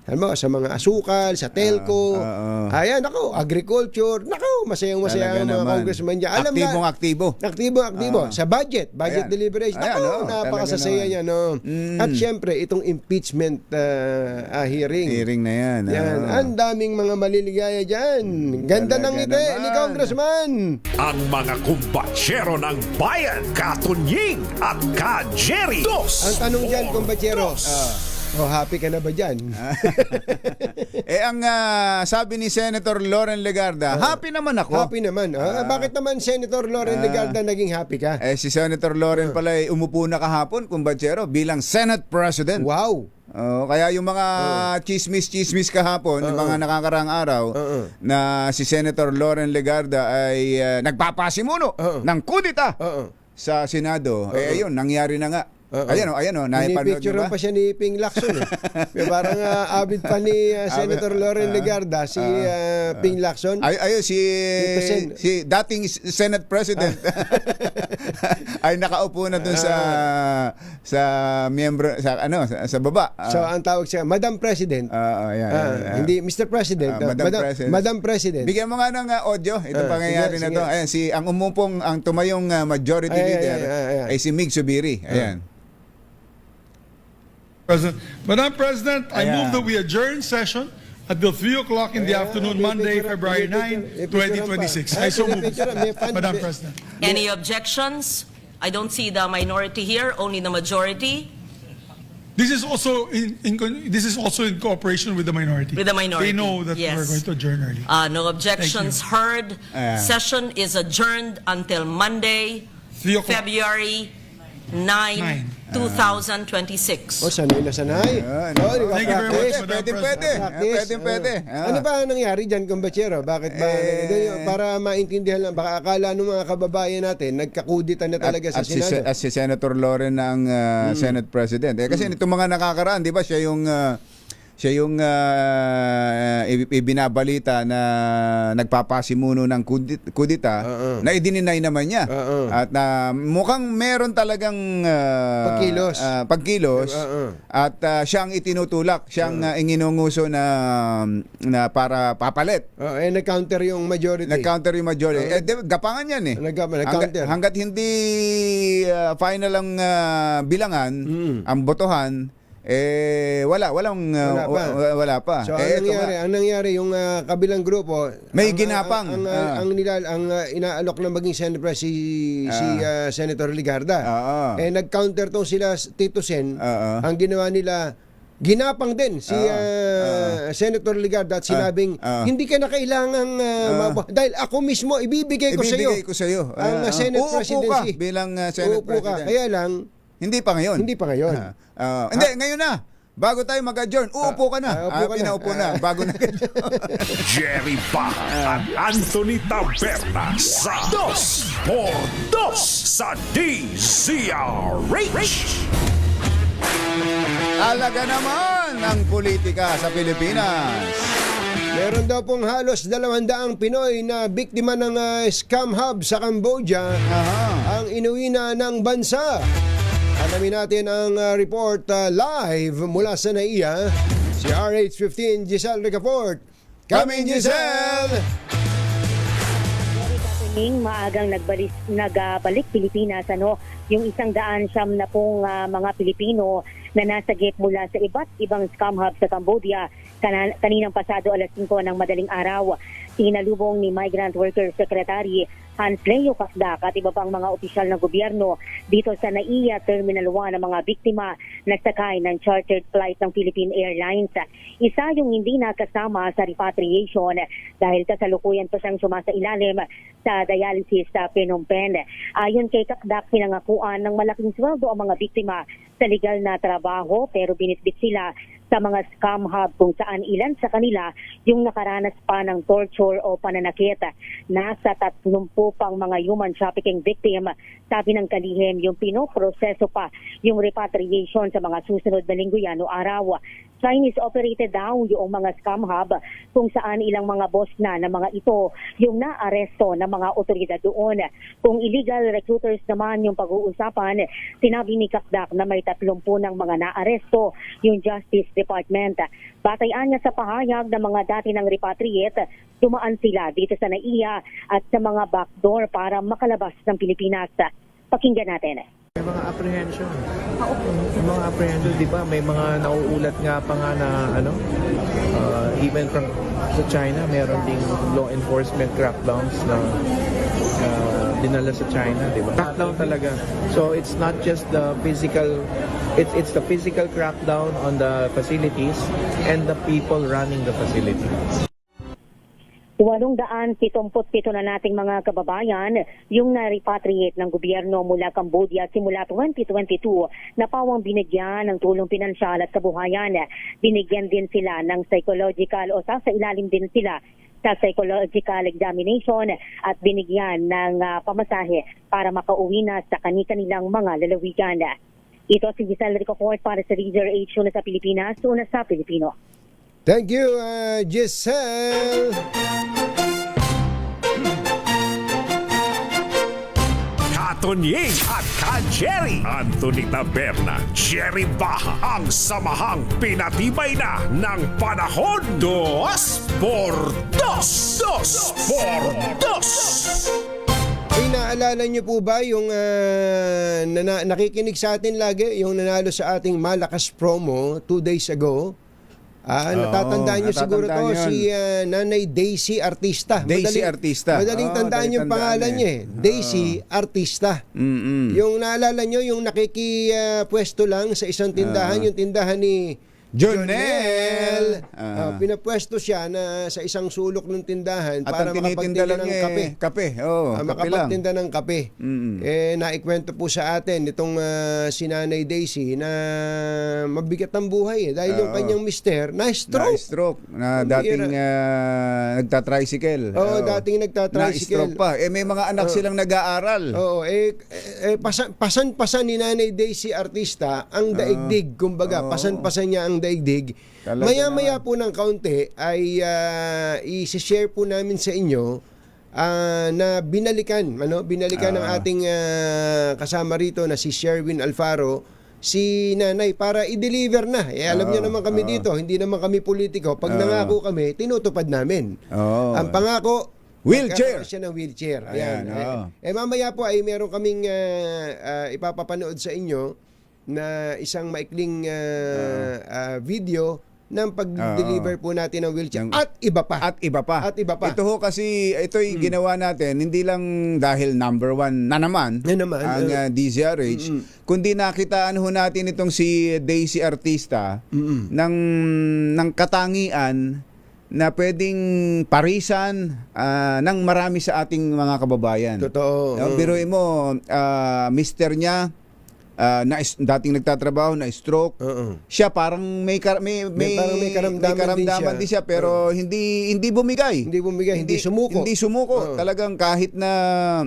mga asukal, sa telco. Ayan, agriculture. Masayang ang Talaga mga naman. congressman niya. Alam Aktibo. Aktibo. Sa budget Ayan. deliberation. Ayan, Napakasasaya niya, no? At syempre, itong impeachment hearing. Hearing na yan. Yan. Ang daming mga maliligaya dyan. Ganda ng Talaga ngiti naman. ni Congressman. Ang mga kumbatsero ng bayan, Katunying at Ka-Jerry. Ang tanong dyan, kumbatsero, happy ka na ba dyan? Ang sabi ni Senator Loren Legarda, happy naman ako. Happy naman. Bakit naman Senator Loren Legarda naging happy ka? Si Senator Loren pala umupo na kahapon, kumbatsero, bilang Senate President. Wow. Kaya yung mga chismis kahapon, yung mga nakakaraang araw, na si Senator Loren Legarda ay nagpapasimuno ng kudita sa Senado. Ayun, nangyari na nga. Ayan o, naipanood nyo ba? Pinipicturean pa siya ni Ping Lacson. Parang avid pa ni Senator Loren Legarda, si Ping Lacson. Ayun, si dating Senate President ay nakaupo na dun sa miyembro, sa baba. So, ang tawag siya, Madam President. Hindi Mr. President. Madam President. Bigyan mo nga ng audio, itong pangyayari na to. Ayan, ang tumayong majority leader ay si Mig Subiri. Ayan. Madam President, I move that we adjourn session until 3 o'clock in the afternoon, Monday, February 9, 2026. I so move, Madam President. Any objections? I don't see the minority here, only the majority. This is also in cooperation with the minority. With the minority, They know that yes. we're going to adjourn early. No objections heard. Session is adjourned until Monday, 3 o'clock. February 9, 2026. O, sanay na sanay. O, di ba, Thank you very much, practice? Madam Pwede. Practice. Pwede. Ano ba ang nangyari dyan, Kumbachero? Bakit ba? Para maintindihan lang, baka akala ng mga kababayan natin, nagkakuditan na talaga sa Senado. At si Senator Loren ang Senate President. Kasi itong mga nakakaraan, di ba, siya yung ibinabalita na nagpapasimuno ng kudita na idininay naman niya. At mukhang meron talagang pagkilos at siyang itinutulak, siyang inginunguso na para papalit. Nag-counter yung majority. Nag-counter yung majority. Gapangan yan eh. Nag-counter. Hanggat hindi final ang bilangan, ang botohan, wala pa. So ang nangyari yung kabilang grupo, may ginapang ang inaalok na maging Senate President si Senator Ligarda. Nag-counter tong sila Tito Sen. Ang ginawa nila, ginapang din si Senator Ligarda at sinabing hindi ka na kailangan dahil ako mismo ibibigay ko sa iyo ang Senate Presidency bilang Senate President. Kaya lang hindi pa ngayon. Hindi, ngayon na. Bago tayo mag-adjourn, uupo ka na. Pinaupo na. Bago na. Jerry Ba at Anthony Taberna sa 2x2 sa DZRH. Alaga naman ang politika sa Pilipinas. Meron daw pong halos 200 Pinoy na biktima ng scam hub sa Cambodia ang inuwi na ng bansa. Alamin natin ang report live mula sa NAIA, si RH15 Giselle Ricafort. Coming, Giselle! Maagang nagbalik Pilipinas yung 100 na pong mga Pilipino na nasagip mula sa iba't ibang scam hub sa Cambodia kaninang pasado alas 5 ng madaling araw. Sinalubong ni Migrant Worker Secretary Hans Leo Kasdak at iba pang mga opisyal ng gobyerno dito sa NAIA Terminal 1 ng mga biktima na sakay ng chartered flight ng Philippine Airlines. Isa yung hindi nakasama sa repatriation dahil kasalukuyan pa siyang sumasailalim sa dialysis sa Phnom Penh. Ayon kay Kasdak, pinangakuan ng malaking sweldo ang mga biktima sa legal na trabaho pero binitbit sila sa mga scam hub kung saan ilan sa kanila yung nakaranas pa ng torture o pananakit. Nasa 30 pang mga human trafficking victim. Sabi ng kalihim, yung pinoproseso pa yung repatriation sa mga susunod na linggo yan o araw. Chinese operated daw yung mga scam hub kung saan ilang mga boss na ng mga ito yung naaresto ng mga otoridad doon. Kung illegal recruiters naman yung pag-uusapan, sinabi ni Kasdak na may 30 ng mga naaresto yung Justice Department. Batayan niya sa pahayag ng mga dati ng repatriate, dumaan sila dito sa NAIA at sa mga backdoor para makalabas ng Pilipinas. Pakinggan natin. May mga apprehension. May mga apprehension, di ba? May mga nauulat nga pa nga na even from sa China, meron ding law enforcement crackdowns na dinala sa China, di ba? Crackdown talaga. So it's not just the physical, it's the physical crackdown on the facilities and the people running the facilities. 877 na nating mga kababayan yung na-repatriate ng gobyerno mula Cambodia simula 2022 na pawang binigyan ng tulong pinansyal at kabuhayan. Binigyan din sila ng psychological o sasailalim din sila sa psychological examination at binigyan ng pamasahe para makauwi na sa kanilang mga lalawigan. Ito si Giselle Ricafort para sa DZRH na sa Pilipinas, una sa Pilipino. Thank you, Giselle! Katonying at Ka-Jerry. Anthony Taberna, Jerry Baha, ang samahang pinatibay na ng panahon. 2x2. Naalala niyo po ba yung nakikinig sa atin lagi, yung nanalo sa ating malakas promo 2 days ago? Natatandaan niyo siguro to, natatandaan si Nanay Daisy Artista. Daisy Artista. Madaling tandaan yung tandaan pangalan niya eh. Daisy Artista. Yung naalala niyo, yung nakikipwesto lang sa isang tindahan, yung tindahan ni Jonel. Pinapwesto siya na sa isang sulok ng tindahan At para ang tinitinda makapagtinda lang ng niya kape. kape. Oo, kape lang. Makapagtinda ng kape. Naikwento po sa atin itong si Nanay Daisy na mabigat ang buhay dahil yung kanyang mister na-stroke. Na-stroke. Na dating nagtatricycle. Dating nagtatricycle. Na-stroke pa. May mga anak silang nag-aaral. Pasan-pasan ni Nanay Daisy Artista ang daigdig, kumbaga, pasan-pasan niya ang daigdig. Maya-maya po ng kaunti ay i-share po namin sa inyo na binalikan ng ating kasama rito na si Sherwin Alfaro, si Nanay, para i-deliver na. Alam niyo naman kami dito, hindi naman kami politiko. Pag nangako kami, tinutupad namin. Ang pangako, wheelchair. Siya ng wheelchair. Ayan. Ayan, Mamaya po ay meron kaming ipapapanood sa inyo na isang maikling video ng pag-deliver po natin ng wheelchair. At iba pa. At iba pa. Ito ho kasi, ito'y ginawa natin, hindi lang dahil number one na naman ang DZRH, kundi nakitaan ho natin itong si Daisy Artista ng katangian na pwedeng parisan ng marami sa ating mga kababayan. Totoo. Biruin mo, mister niya, dating nagtatrabaho na stroke. Siya parang may karamdaman din siya pero hindi bumigay. Hindi sumuko. Talagang kahit na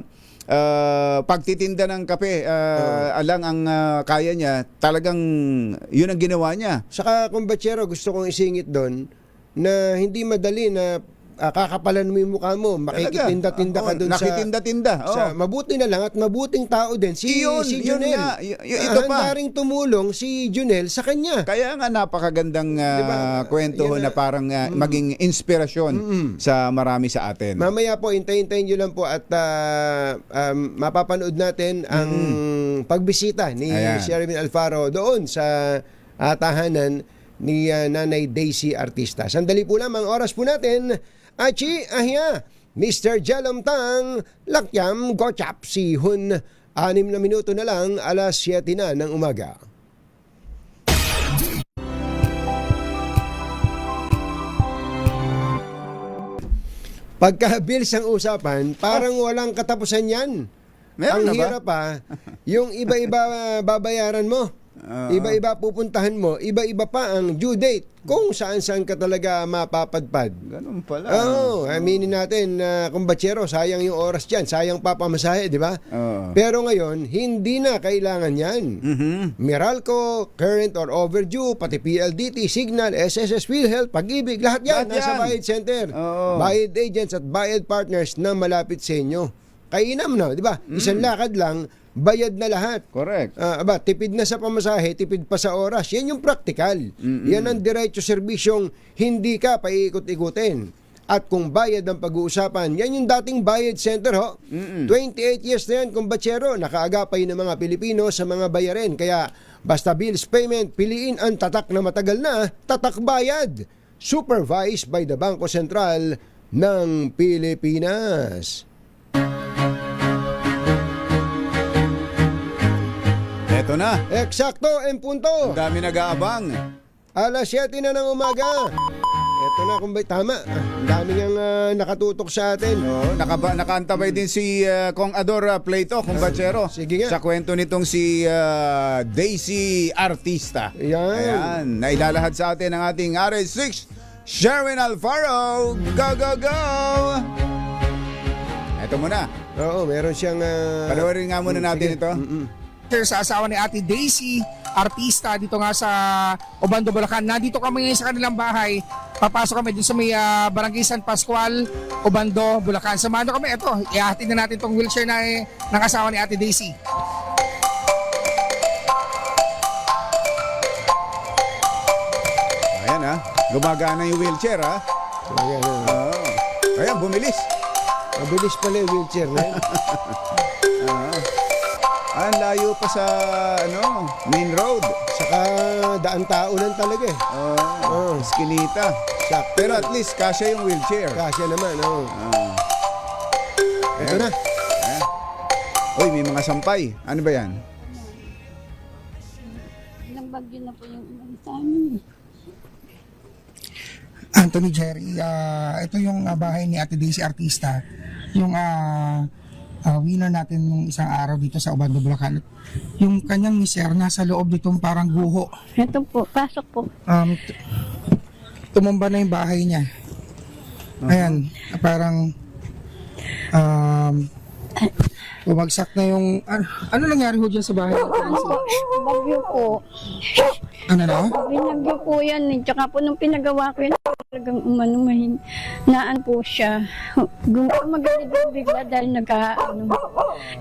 pagtitinda ng kape alang ang kaya niya, talagang yun ang ginawa niya. Saka kumbatsero, gusto kong isingit doon na hindi madali na kakapalan mo yung mukha mo, makikitinda-tinda ka doon nakitinda-tinda. Mabuti na lang at mabuting tao din si Junel. Ito pa. Handa ring tumulong si Junel sa kanya. Kaya nga napakagandang kwento na parang maging inspirasyon sa marami sa atin. Mamaya po, hintayin nyo lang po at mapapanood natin ang pagbisita ni Sherwin Alfaro doon sa tahanan ni Nanay Daisy Artista. Sandali po lamang, oras po natin. Achi, ahya, Mr. Jalomtang, Lakyam, Gochap, Sihun. 6 na minuto na lang, alas 7 na ng umaga. Pagka-bills ang usapan, parang walang katapusan yan. Meron ang na ba? hirap yung iba-iba babayaran mo. Iba-iba pupuntahan mo, iba-iba pa ang due date kung saan-saan ka talaga mapapadpad. Ganun pala. Aminin natin na kumbatsero, sayang yung oras dyan, sayang papamasahe, di ba? Pero ngayon, hindi na kailangan yan. Meralco, current or overdue, pati PLDT, Signal, SSS, PhilHealth, Pag-ibig, lahat yan nasa Bayad Center. Bayad agents at bayad partners na malapit sa inyo. Kainam na, di ba? Isang lakad lang, bayad na lahat. Correct. Tipid na sa pamasahe, tipid pa sa oras. Yan yung practical. Yan ang diretso serbisyong hindi ka paiikot-ikutin. At kung bayad ang pag-uusapan, yan yung dating Bayad Center, ho. 28 years na yan, kumbatsero, nakaagapay ng mga Pilipino sa mga bayarin. Kaya basta bills payment, piliin ang tatak na matagal na, tatak bayad. Supervised by the Bangko Sentral ng Pilipinas. Eto na. Eksakto, en punto. Ang dami nag-aabang. Alas 7 na ng umaga. Eto na, kung ba tama. Ang dami niyang nakatutok sa atin. Nakaantabay din si Kong Ador Plato, kumbatsero. Sige nga. Sa kwento nitong si Daisy Artista. Ayan. Nailalahad sa atin ang ating RH6, Sherwin Alfaro. Go, go, go! Eto muna. Oo, meron siyang... Panoorin nga muna natin ito. Sa asawa ni Ate Daisy Artista dito nga sa Obando, Bulacan. Nandito kami ngayon sa kanilang bahay. Papasok kami dito sa may Barangay San Pascual, Obando, Bulacan. Samahan kami. Ito, ihahatid na natin itong wheelchair ng asawa ni Ate Daisy. Ayan gumagana yung wheelchair Ayan, bumilis. Mabilis pala yung wheelchair na yun. Ang layo pa sa main road. Saka daan taunan talaga eh. Oh, Eskinita. Sakto. Pero at least kasya yung wheelchair. Kasya naman, oh. Ito na. Uy, may mga sampay. Ano ba yan? Ilang bagyo na po yung ulan sa amin. Anthony Jerry, ito yung bahay ni Ate Daisy Artista, yung winner natin nung isang araw dito sa Obando, Bulacan. Yung kanyang miser nasa loob ditong parang guho. Ito po, pasok po. Tumumba na yung bahay niya. Ayan, parang bumagsak na yung ano nangyari ho dyan sa bahay? Bagyo po. Ano na? Binagyo po yan eh. Tsaka po nung pinagawa ko yun, talagang naan po siya. Gumagalid bigla dahil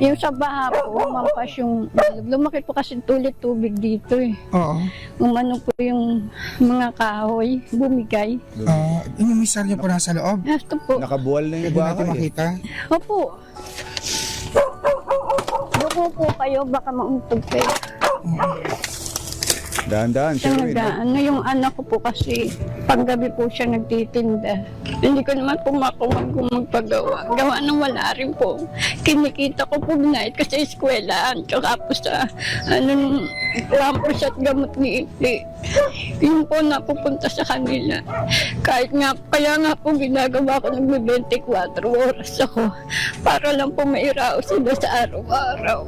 yung sa baha po, umampas yung, lumaki po kasi tulit tubig dito eh. Oo. Umano po yung mga kahoy, bumigay. Yung miser niya po nasa loob? Ito po. Nakabuwal na yung Hindi natin bahay. makita. Opo. Duko po kayo, baka mauntog kayo. Dahan-dahan, Sherwin. Yung anak ko po kasi paggabi po siya nagtitinda. Hindi ko naman po makuha magpagawa. Gawa nang wala rin po. Kinikita ko po night kasi eskwelahan. Tsaka po sa pampers at gamot ni Ipi. Yun po napupunta sa kanila. Kahit nga, kaya nga po ginagawa ko nagbe-24 oras ako para lang po mairaos sila sa araw-araw.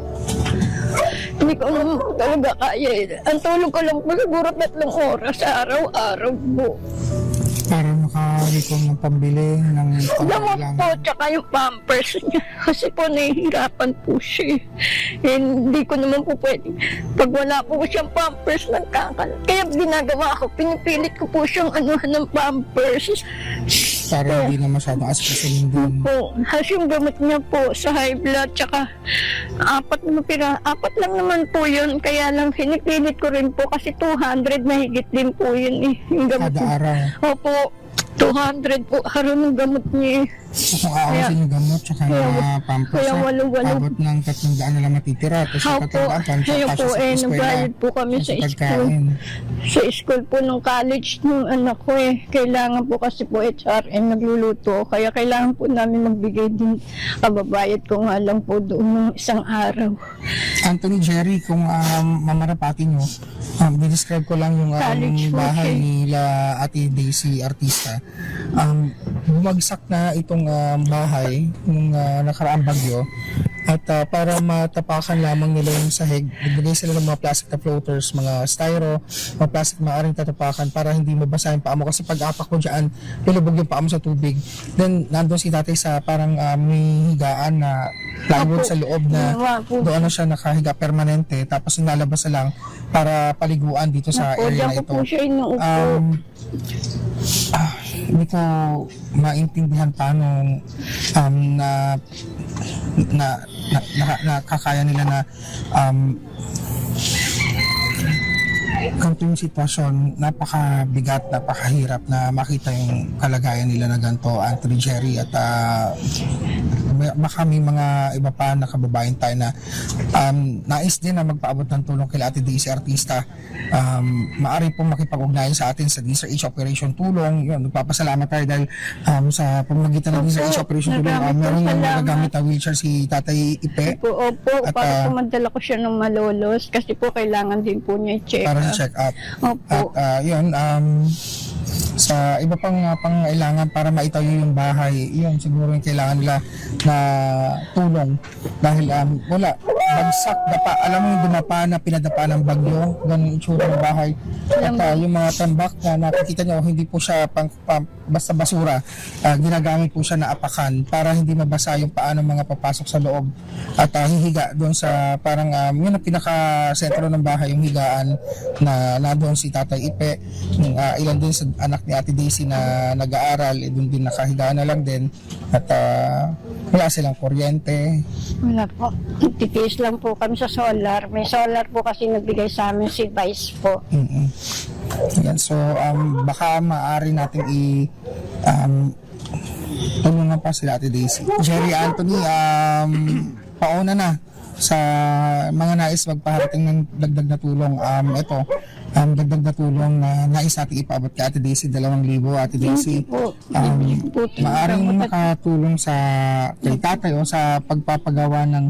Hindi ko naman po talaga kaya eh. Ang tulog ko lang po siguro 3 oras sa araw-araw po. Para makalikom ng pambili ng Gamot po, tsaka yung pampers niya. Kasi po nahihirapan po siya. Eh, hindi ko naman po pwede. Pag wala po siyang pampers, nagkakalat. Kaya ginagawa ko, pinipilit ko po siyang anuhan ng pampers. para hindi na masyadong aspasihin din. Po, kasi yung gamot niya po sa high blood, tsaka 4 lang naman po yun. Kaya lang pinipilit ko rin po kasi 200 mahigit din po yun eh. Yung gamot Kada araw. Opo, 200 po araw ng gamot niya. So kung aawasin yung gamot tsaka yung pampers, kaya walo-walo. abot ng 300 na lang matitira. Tapos yung 300 kaya po nagbayad po kami sa school. Sa school po nung college nung anak ko eh. Kailangan po kasi po HRM nagluluto. Kaya kailangan po namin magbigay din. Kababayad ko nga lang po doon ng isang araw. Anthony Jerry, kung mamarapatin nyo, describe ko lang yung bahay nila Ate Daisy Artista. Bumagsak na itong bahay nung nakaraang bagyo at para matapakan lamang nila yung sahig, nagbigay sila ng mga plastic na floaters, mga styro, mga plastic na maaaring tatapakan para hindi mabasa yung paa mo kasi pag apak mo dyan, lulubog yung paa mo sa tubig. Then nandun si tatay sa parang may higaan na plywood sa loob na doon na siya nakahiga permanente, tapos nilalabas na lang para paliguan dito sa area na ito. Hindi ko maintindihan paano nakakaya nila na ganitong sitwasyon. Napakabigat, napakahirap na makita yung kalagayan nila na ganito, Anthony Jerry, at baka may mga iba pa na kababayan tayo na nais din na magpaabot ng tulong kay Ate Daisy Artista. Maaari po makipag-ugnayan sa atin sa DSRH Operation Tulong. Yun, nagpapasalamat tayo dahil sa pamamagitan ng DSRH Operation Tulong, meron yung nagagamit na wheelchair si Tatay Ipe. Opo, at, para po madala ko siya ng Malolos kasi po kailangan din po niya i-check para sa check-up. Opo. At yun, sa iba pang pangailangan para maitayo yung bahay, yun siguro yung kailangan nila na tulong dahil wala, bagsak, dapa, alam mo yung dumapa na pinadapa ng bagyo, ganun yung itsura ng bahay. At yung mga tambak na nakikita nyo, hindi po siya basta basura, ginagamit po siya na apakan para hindi mabasa yung paa ng mga papasok sa loob at hihiga doon sa parang yun ang pinaka-sentro ng bahay, yung higaan na doon si Tatay Ipe, ilan din sa anak ni Ate Daisy na nag-aaral, doon din nakahiga na lang din at wala silang kuryente. Wala po. Titiis lang po kami sa solar. May solar po kasi nagbigay sa amin si Vice po. Yan, so baka maaari natin tulungan pa sila Ate Daisy. Jerry, Anthony, pauna na. sa mga nais magpaharating ng dagdag na tulong, ito, dagdag na tulong na nais natin ipaabot kay Ate Daisy, 2,000. Ate Daisy, maaaring makatulong sa kay tatay o sa pagpapagawa ng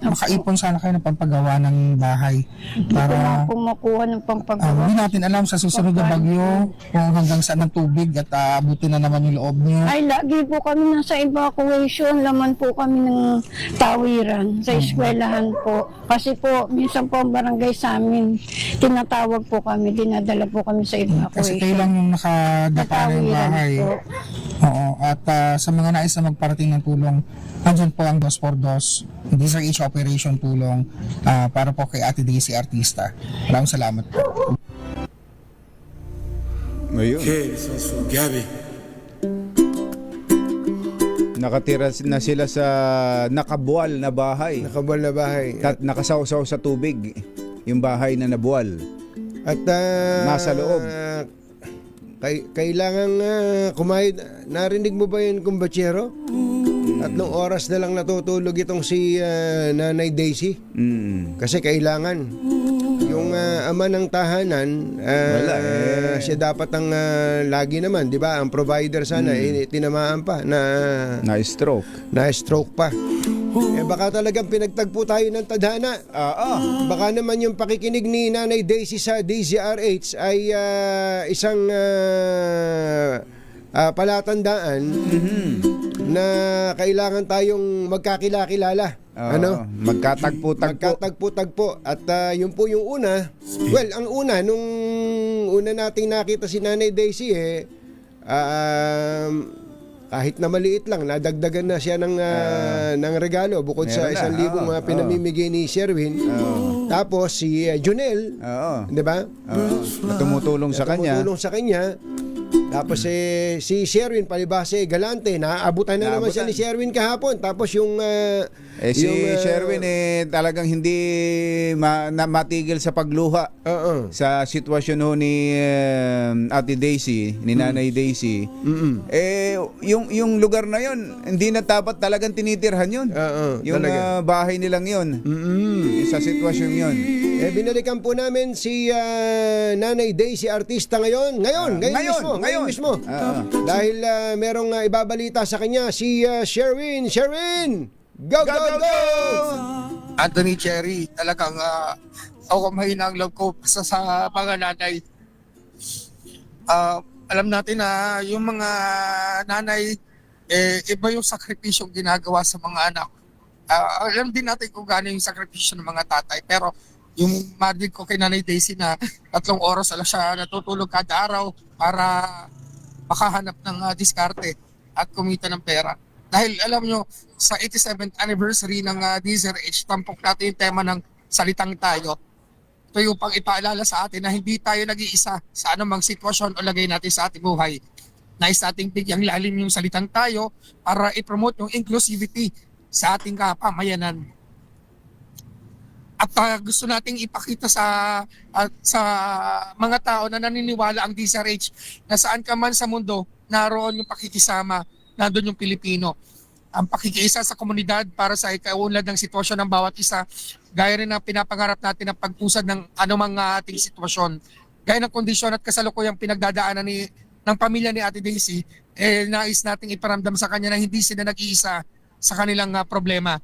makaipon sana kayo ng pampagawa ng bahay para po makuha ng pampagawa. hindi natin alam sa susunod na bagyo kung hanggang saan ang tubig at abutin na naman yung loob niyo. Ay, lagi po kami nasa evacuation. Laman po kami ng tawiran sa eskwelahan po. Kasi po, minsan po ang barangay sa amin, tinatawag po kami, dinadala po kami sa evacuation. Kasi kayo lang yung nakadapa ng bahay. po. Oo. At sa mga nais na magparating ng tulong, andyan po ang 2x2 DZRH Operation Tulong para po kay Ate Daisy Artista. Maraming salamat po. Ayun. Nakatira na sila sa nakabuwal na bahay. Nakabal na bahay. At nakasawsaw sa tubig yung bahay na nabuwal. At Nasa loob. Kailangan kumain. Narinig mo ba yun, kumbachero? At nung oras na lang natutulog itong si Nanay Daisy. Kasi kailangan. Yung ama ng tahanan, siya dapat ang lagi naman, di ba? Ang provider sana, tinamaan pa Na-stroke. na-stroke pa. Baka talagang pinagtagpo tayo ng tadhana. Baka naman yung pakikinig ni Nanay Daisy sa DZRH ay isang palatandaan na kailangan tayong magkakilala. Magkatagpo-tagpo. At yun po yung una. Well, ang una, nung una nating nakita si Nanay Daisy, kahit na maliit lang, nadagdagan na siya ng regalo bukod sa 1,000 pinamimigay ni Sherwin. Tapos si Junel, di ba? Tumutulong sa kanya. Tapos si Sherwin palibase galante, naaabutan na naman siya ni Sherwin kahapon. Tapos yung si Sherwin talagang hindi matigil sa pagluha sa sitwasyon ho ni Ate Daisy, ni Nanay Daisy. Yung lugar na yon, hindi na dapat talagang tinitirhan yun. Yung bahay nilang yun. Sa sitwasyon yun. Binalikan po namin si Nanay Daisy Artista ngayon mismo. Dahil merong ibabalita sa kanya si Sherwin. Go! Anthony Cherry, talagang ako mahina ang loob ko sa mga nanay. Alam natin na yung mga nanay, iba yung sakripisyong ginagawa sa mga anak. Alam din natin kung gaano yung sakripisyo ng mga tatay, pero yung marinig ko kay Nanay Daisy na 3 oras ala siya natutulog kada araw para makahanap ng diskarte at kumita ng pera. Dahil alam nyo, sa 87th anniversary ng DZRH, tampok natin yung tema ng Salitang Tayo. Ito yung pang ipaalala sa atin na hindi tayo nag-iisa sa anumang sitwasyon o lagay natin sa ating buhay. Nais nating bigyang lalim yung Salitang Tayo para i-promote yung inclusivity sa ating kapamayanan. At gusto nating ipakita sa mga tao na naniniwala ang DZRH na saan ka man sa mundo, naroon yung pakikisama, nandun yung Pilipino. Ang pakikiisa sa komunidad para sa ikaunlad ng sitwasyon ng bawat isa, gaya rin na pinapangarap natin ang pagpusad ng anumang ating sitwasyon. Gaya ng kondisyon at kasalukuyang pinagdadaanan ng pamilya ni Ate Daisy, nais nating iparamdam sa kanya na hindi sila nag-iisa sa kanilang problema.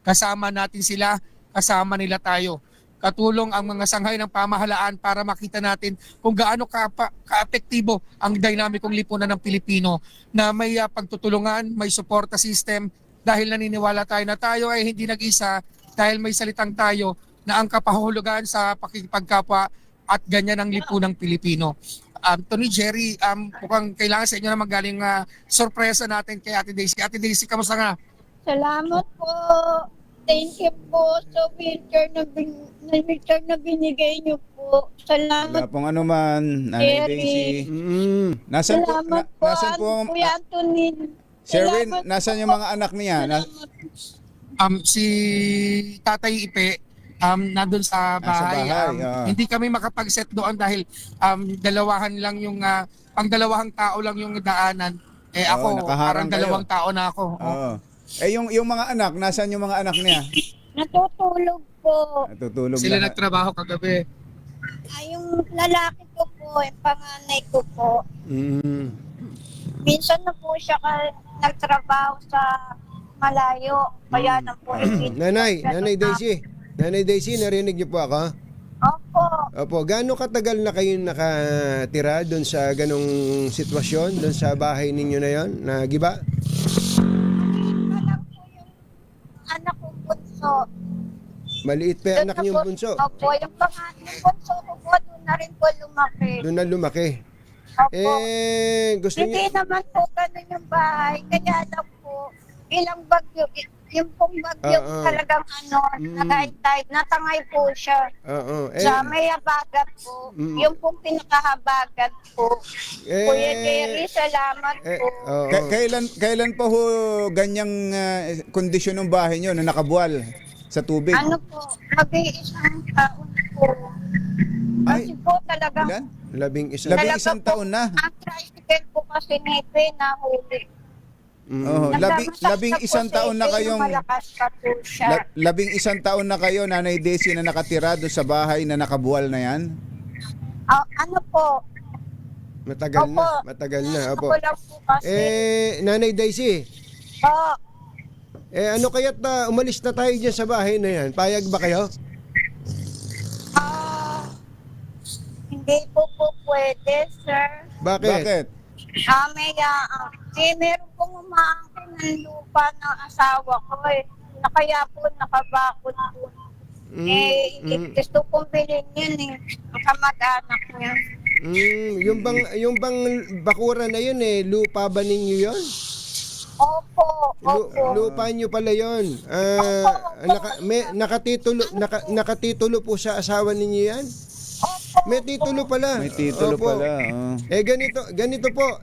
Kasama natin sila, kasama nila tayo. Katulong ang mga sanghay ng pamahalaan para makita natin kung gaano ka-epektibo ang dinamikong lipunan ng Pilipino na may pagtutulungan, may suporta system dahil naniniwala tayo na tayo ay hindi nag-isa dahil may Salitang Tayo na ang kapahulugan sa pakikipagkapwa at ganyan ang lipunang Pilipino. Tony Jerry, mukhang kailangan sa inyo na magaling sorpresa natin kay Ate Daisy. Ate Daisy, kamusta nga? Salamat po. Thank you po sa wheelchair na binigay niyo po. Salamat Wala pong ano man, Nanay Daisy. Nasan Salamat po, Kuya Anthony. Sherwin, nasan yung mga anak niya? Si Tatay Ipe, nandun sa bahay. Hindi kami makapag-set doon dahil dalawahan lang yung, pang-dalawang tao lang yung daanan. Ako, parang kayo. 2 tao na ako. Yung mga anak, nasan yung mga anak niya? Natutulog po. Natutulog Sila lahat. nagtrabaho kagabi. Yung lalaki ko po, yung panganay ko po. Minsan na po siya nagtrabaho sa malayo. Kaya na po. Nanay Daisy. Nanay Daisy, narinig niyo po ako? Opo. Opo, gaano katagal na kayo nakatira doon sa ganong sitwasyon, doon sa bahay ninyo na yon, na giba? Alam po yung anak kong bunso. Maliit pa yung anak niyong bunso. Opo, yung panganay bunso ko po, doon na rin po lumaki. Doon na lumaki. Opo. Gusto Hindi niyo... naman po ganun yung bahay. Kaya lang po, ilang bagyo, yung pong bagyo talagang nakaintay, natangay po siya. Sa may habagat po, yung pong pinakahabagat po. Kuya Jerry, salamat po. Kailan pa ho ganyang kondisyon ng bahay nyo na nakabuwal sa tubig? Ano po, mag-iisang taon po. Kasi po talagang... Ilan? 11. 11 taon na. Ang tricycle po kasi nepe na huli. Labing isang taon na kayong... Malakas pa po siya. 11 taon na kayo, Nanay Daisy, na nakatira doon sa bahay na nakabuwal na yan? Ano po? Matagal Opo. na, matagal na. Opo. Ako lang po kasi. Nanay Daisy, ano kaya't umalis na tayo dyan sa bahay na yan? Payag ba kayo? Hindi po pwede, sir. Bakit? Meron pong umaangkin ng lupa ng asawa ko na kaya po nakabakod po. Gusto kong bilhin yun ang kamag-anak niya. Yung bang bakura na yun lupa ba ninyo yun? Opo. Lupa nyo pala yun. Nakatitulo po sa asawa ninyo yan? May titulo pala. May titulo pala. Ganito po.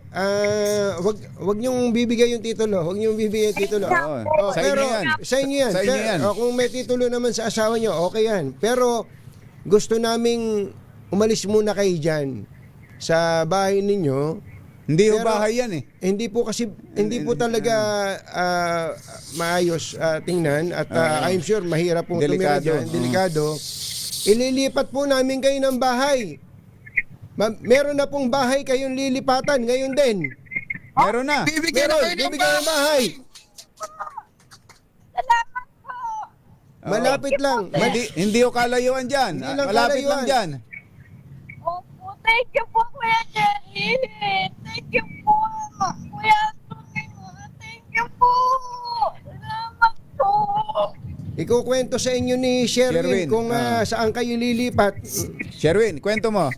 Wag niyong bibigay yung titulo. Wag niyong bibigay yung titulo. Sa inyo yan. Kung may titulo naman sa asawa niyo, okay yan. Pero gusto naming umalis muna kayo dyan sa bahay ninyo. Hindi ho bahay yan Hindi po talaga maayos tingnan at I'm sure mahirap pong tumira dyan. Delikado. Ililipat po namin kayo ng bahay. Meron na pong bahay kayong lilipatan ngayon din. Meron na. Bibigyan ng bahay. Salamat po. Malapit lang. Hindi ho kalayuan dyan. Malapit lang dyan. Opo, thank you po, Kuya Jerry. Thank you po, Kuya Anthony. Thank you po. Salamat po. Ikukwento sa inyo ni Sherwin kung saan kayo lilipat. Sherwin, kwento mo.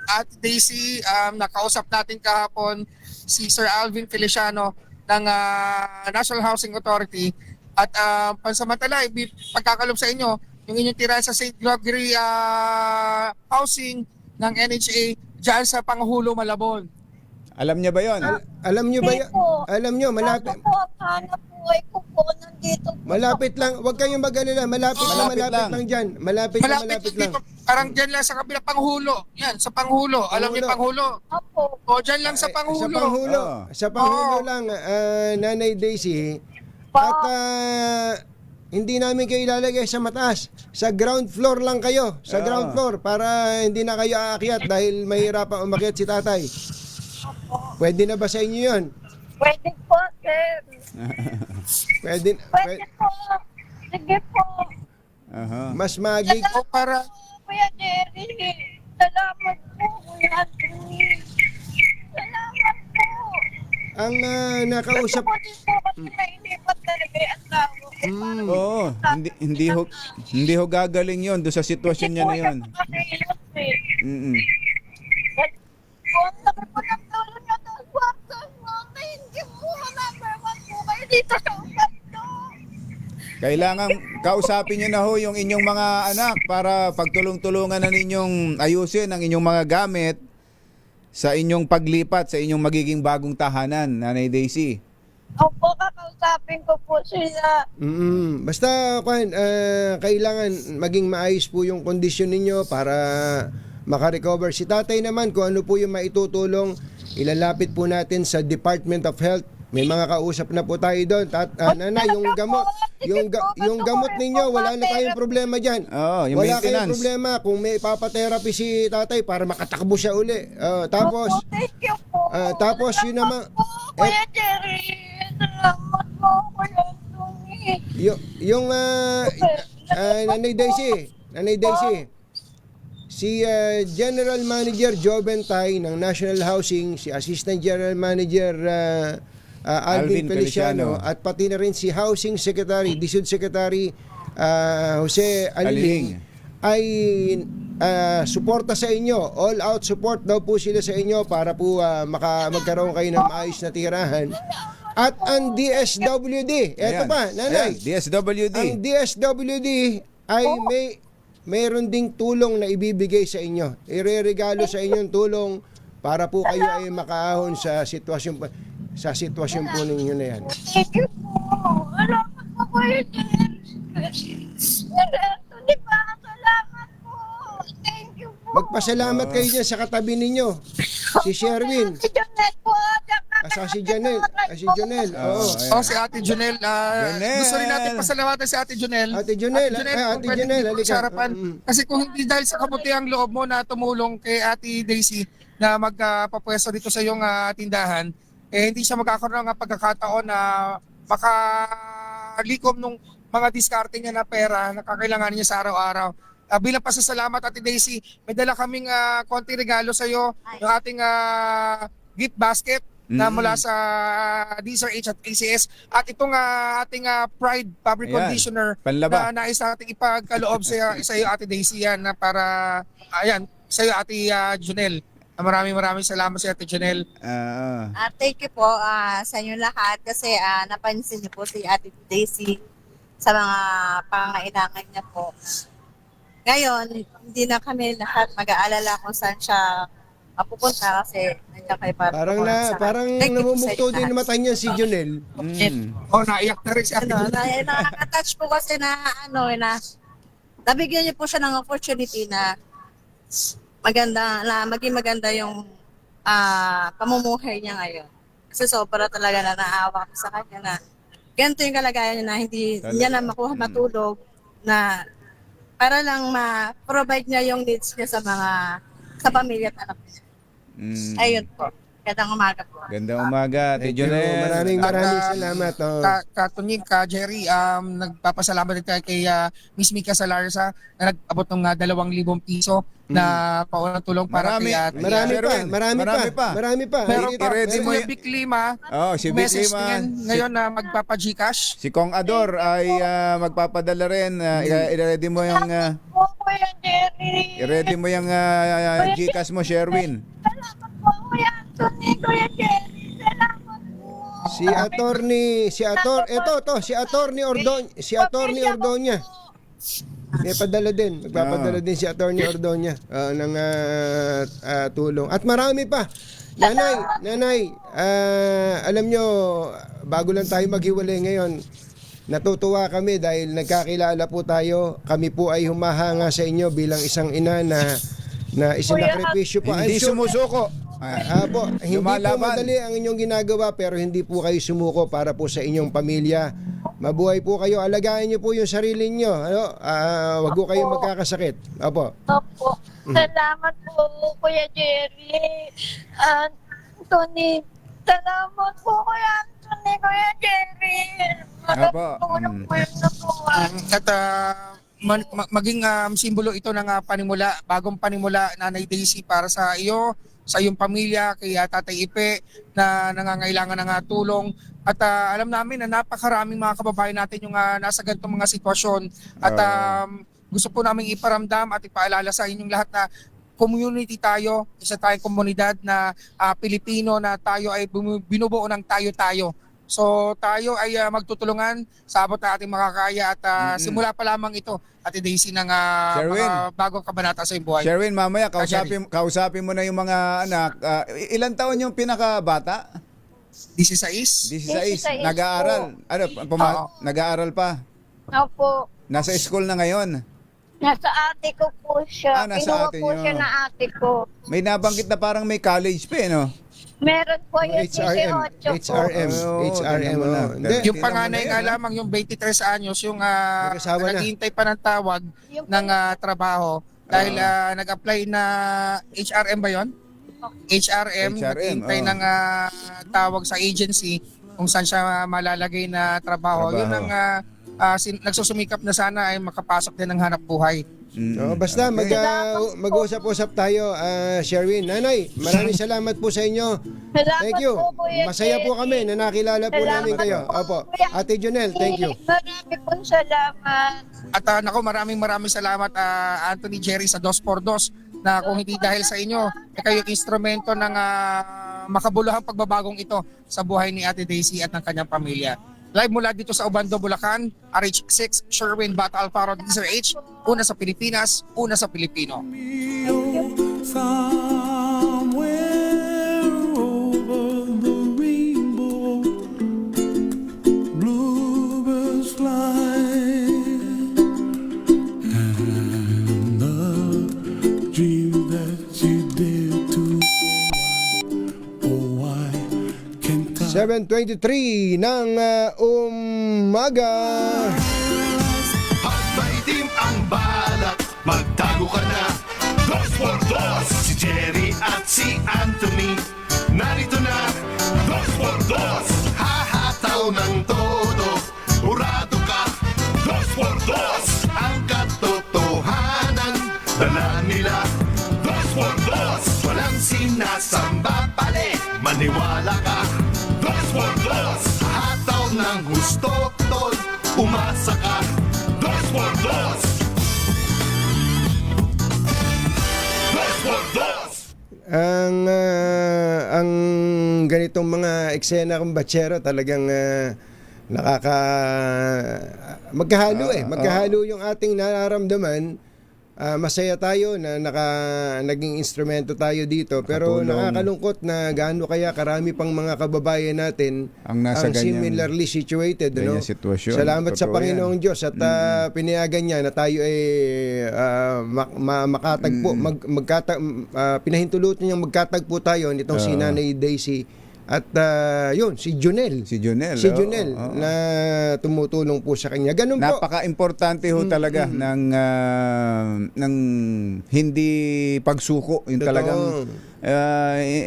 At Daisy, nakausap natin kahapon si Sir Alvin Feliciano ng National Housing Authority at pansamantala pagkakalob sa inyo yung inyong tira sa St. Gregory housing ng NHA dyan sa Panghulo, Malabon. Alam niya ba yon? Alam niyo ba yan? Alam niyo, malapit. Ako po, hanap buhay ko po nandito po. Malapit lang. Huwag kayong mag-alala. Malapit lang dyan. Malapit lang. Dito, parang dyan lang sa kabila, Panghulo. Yan, sa Panghulo. Alam niyo Panghulo? Opo. O, dyan lang sa Panghulo. Sa Panghulo lang, Nanay Daisy. At hindi namin kayo ilalagay sa mataas. Sa ground floor lang kayo. Sa ground floor para hindi na kayo aakyat dahil mahirapan umakyat si tatay. Pwede na ba sa inyo yun? Pwede po, sir. Pwede po. Sige po. Mas magig... para... Kuya Jerry, salamat po, Kuya Anthony. Salamat po. Ang nakausap... Gusto ko din po kasi nailipat talaga yung asawa ko. Oo, hindi ho gagaling yon do sa sitwasyon niya na yon. Ang laki po ng tulong niya sa kwarto. Thank you po. Number 1 po kayo dito sa Ubando. Kailangan kausapin niyo na ho yung inyong mga anak para pagtulong-tulungan na ninyong ayusin ang inyong mga gamit sa inyong paglipat sa inyong magiging bagong tahanan, Nanay Daisy. Opo, kakausapin ko po sila. Basta, kailangan maging maayos po yung kondisyon ninyo para makarecover. Si tatay naman, kung ano po yung maitutulong, ilalapit po natin sa Department of Health May mga kausap na po tayo doon. Nanay, yung gamot ninyo, wala na tayong problema diyan. Yung wala kayong maintenance. problema kung may ipapa-therapy si tatay para makatakbo siya uli. Tapos Thank you po. tapos yun naman Kuya Jerry, salamat po, Kuya Anthony. yung Nanay Daisy, si General Manager Joe Bentay ng National Housing, si Assistant General Manager Alvin Feliciano, at pati na rin si Housing Secretary, DSUD Secretary Jose Aliling, ay suporta sa inyo. All out support daw po sila sa inyo para po magkaroon kayo ng maayos na tirahan. At ang DSWD, eto pa, Nanay, DSWD. ang DSWD ay mayroon ding tulong na ibibigay sa inyo. Ireregalo sa inyong tulong para po kayo ay makaahon sa sitwasyon po ninyo na yan. Thank you po. Salamat po, Kuya Jerry. Anthony pa, salamat po. Thank you po. Magpasalamat kayo dyan sa katabi ninyo. Si Sherwin. Si Janet po. Si Janelle. Oo. Si Ate Jonel. Gusto rin natin pasalamatan si Ate Jonel. Ate Jonel, halika. Sa harapan. Kasi kung hindi dahil sa kabutihang loob mo na tumulong kay Ate Daisy na magpapwesto dito sa iyong tindahan, hindi siya magkakaroon ng pagkakataon na makalikom nung mga diskarte niya na pera na kakailanganin niya sa araw-araw. Bilang pasasalamat, Ate Daisy, may dala kaming konting regalo sa iyo, yung ating gift basket na mula sa DSRH at ACS, at itong ating Pride Fabric Ayan, Conditioner panlaba. na nais nating ipagkaloob sa iyo, Ate Daisy, yan, na para sa iyo, Ate Jonel. Maraming salamat sa Ate Jonel. Thank you po sa inyo lahat kasi napansin niyo po si Ate Daisy sa mga pangangailangan niya po. Ngayon, hindi na kami lahat mag-aalala kung saan siya mapupunta kasi nandiyan kayo para Parang namumukto din na mata niya si Jonel. Naiyak na rin si Ate Jonel. Nakaka-touch po kasi na nabigyan niyo po siya ng opportunity na maging maganda yung pamumuhay niya ngayon. Kasi sobra talaga na naawa ko sa kanya na ganito yung kalagayan niya na hindi niya na matulog na para lang ma-provide niya yung needs niya sa pamilya at anak niya. Ayun po. Gandang umaga po. Gandang umaga, Ate Jonel. Maraming salamat. Katunying ka, Jerry, nagpapasalamat din tayo kay Miss Mika Salarza na nag-abot ng 2,000 piso na paunang tulong para kay Ate. Marami pa. Meron pa. I-ready mo Si Vic Lima. si Vic message Lima. din ngayon na magpapa-Gcash. Si Kong Ador ay magpapadala rin. I-ready mo yung Kuya Jerry. i-ready mo yung Gcash mo, Sherwin. Salamat po, Kuya Anthony, Kuya Jerry. Salamat po. Si Attorney Ordoña. May padala din. Magpapadala din si Attorney Ordoña ng tulong. At marami pa. Nanay, alam nyo, bago lang tayo maghiwalay ngayon, natutuwa kami dahil nagkakilala po tayo. Kami po ay humahanga sa inyo bilang isang ina na isinakripisyo po. Hindi sumusuko. Hindi po madali ang inyong ginagawa pero hindi po kayo sumuko para po sa inyong pamilya. Mabuhay po kayo. Alagaan niyo po yung sarili niyo. Wag po kayong magkakasakit. Opo. Salamat po, Kuya Jerry. Anthony, salamat po, Kuya Anthony, Kuya Jerry. Magandang po yung nakuha. At maging simbolo ito ng panimula, bagong panimula, Nanay Daisy, para sa iyo, sa iyong pamilya, kay Tatay Ipe na nangangailangan ng tulong. At alam namin na napakaraming mga kababayan natin yung nasa ganitong mga sitwasyon. At gusto po namin iparamdam at ipaalala sa inyong lahat na community tayo, isa tayong komunidad na Pilipino na tayo ay binubuo ng tayo-tayo. So tayo ay magtutulungan sa abot na ating makakaya at simula pa lamang ito, Ate Daisy, ng mga bagong kabanata sa iyong buhay. Sherwin, mamaya kausapin mo na yung mga anak. Ilan taon yung pinakabata? 16. Nag-aaral. Nag-aaral pa? Opo. Nasa school na ngayon. Nasa ate ko po siya. Nasa Kinuha ate po nyo. siya na ate ko. May nabanggit na parang may college pa no? Meron po yung HRM. 18 po. HRM. HRM. tingnan mo na. Oh. Hindi. Yung panganay nga lamang, yung 23 anyos, yung Nag-asawa na. naghihintay pa ng tawag ng trabaho dahil nag-apply na HRM ba yon? HRM, naghihintay ng tawag sa agency kung saan siya malalagay na trabaho. Yun ang nagsusumikap na sana ay makapasok din ng hanap buhay. Basta mag-usap-usap tayo, Sherwin. Nanay, maraming salamat po sa inyo. Thank you. Masaya po kami na nakilala po namin kayo. Opo. Ate Jonel, thank you. Marami po salamat. At maraming salamat Anthony Jerry sa 2x2 na kung hindi dahil sa inyo, kayo instrumento ng makabuluhang pagbabagong ito sa buhay ni Ate Daisy at ng kanyang pamilya. Live mula dito sa Obando, Bulacan, RH6, Sherwin Bata Alfaro, Diesel H, una sa Pilipinas, una sa Pilipino. Dream that you dare to. Oh, why can't I? 7:23 ng umaga. At maitim ang balak, magtago ka na. 2x2, si Jerry at si Anthony. Narito na, 2x2, hahataw ng todo. Urado ka, 2x2, ang katotohanan. Dala nila, 2x2, walang sinasamba pali. Maniwala ka, 2x2, hataw ng gusto, tol. Umasa ka, 2x2, 2x2. Ang ganitong mga eksena kung batsero talagang magkahalo magkahalo yung ating nararamdaman. Masaya tayo na naging instrumento tayo dito, pero Nakatulong. nakakalungkot na gaano kaya karami pang mga kababayan natin Ang nasa ganyang- similarly situated. ganyang sitwasyon. Salamat sa Totoo Panginoong yan. Diyos at pinayagan niya na tayo ay makatagpo, pinahintulutan niyang magkatagpo tayo nitong si Nanay Daisy at yun, si Jonel. Si Jonel. Si Jonel na tumutulong po sa kanya. Ganun po. Napaka-importante ho talaga ng hindi pagsuko. Yung Totoo. talagang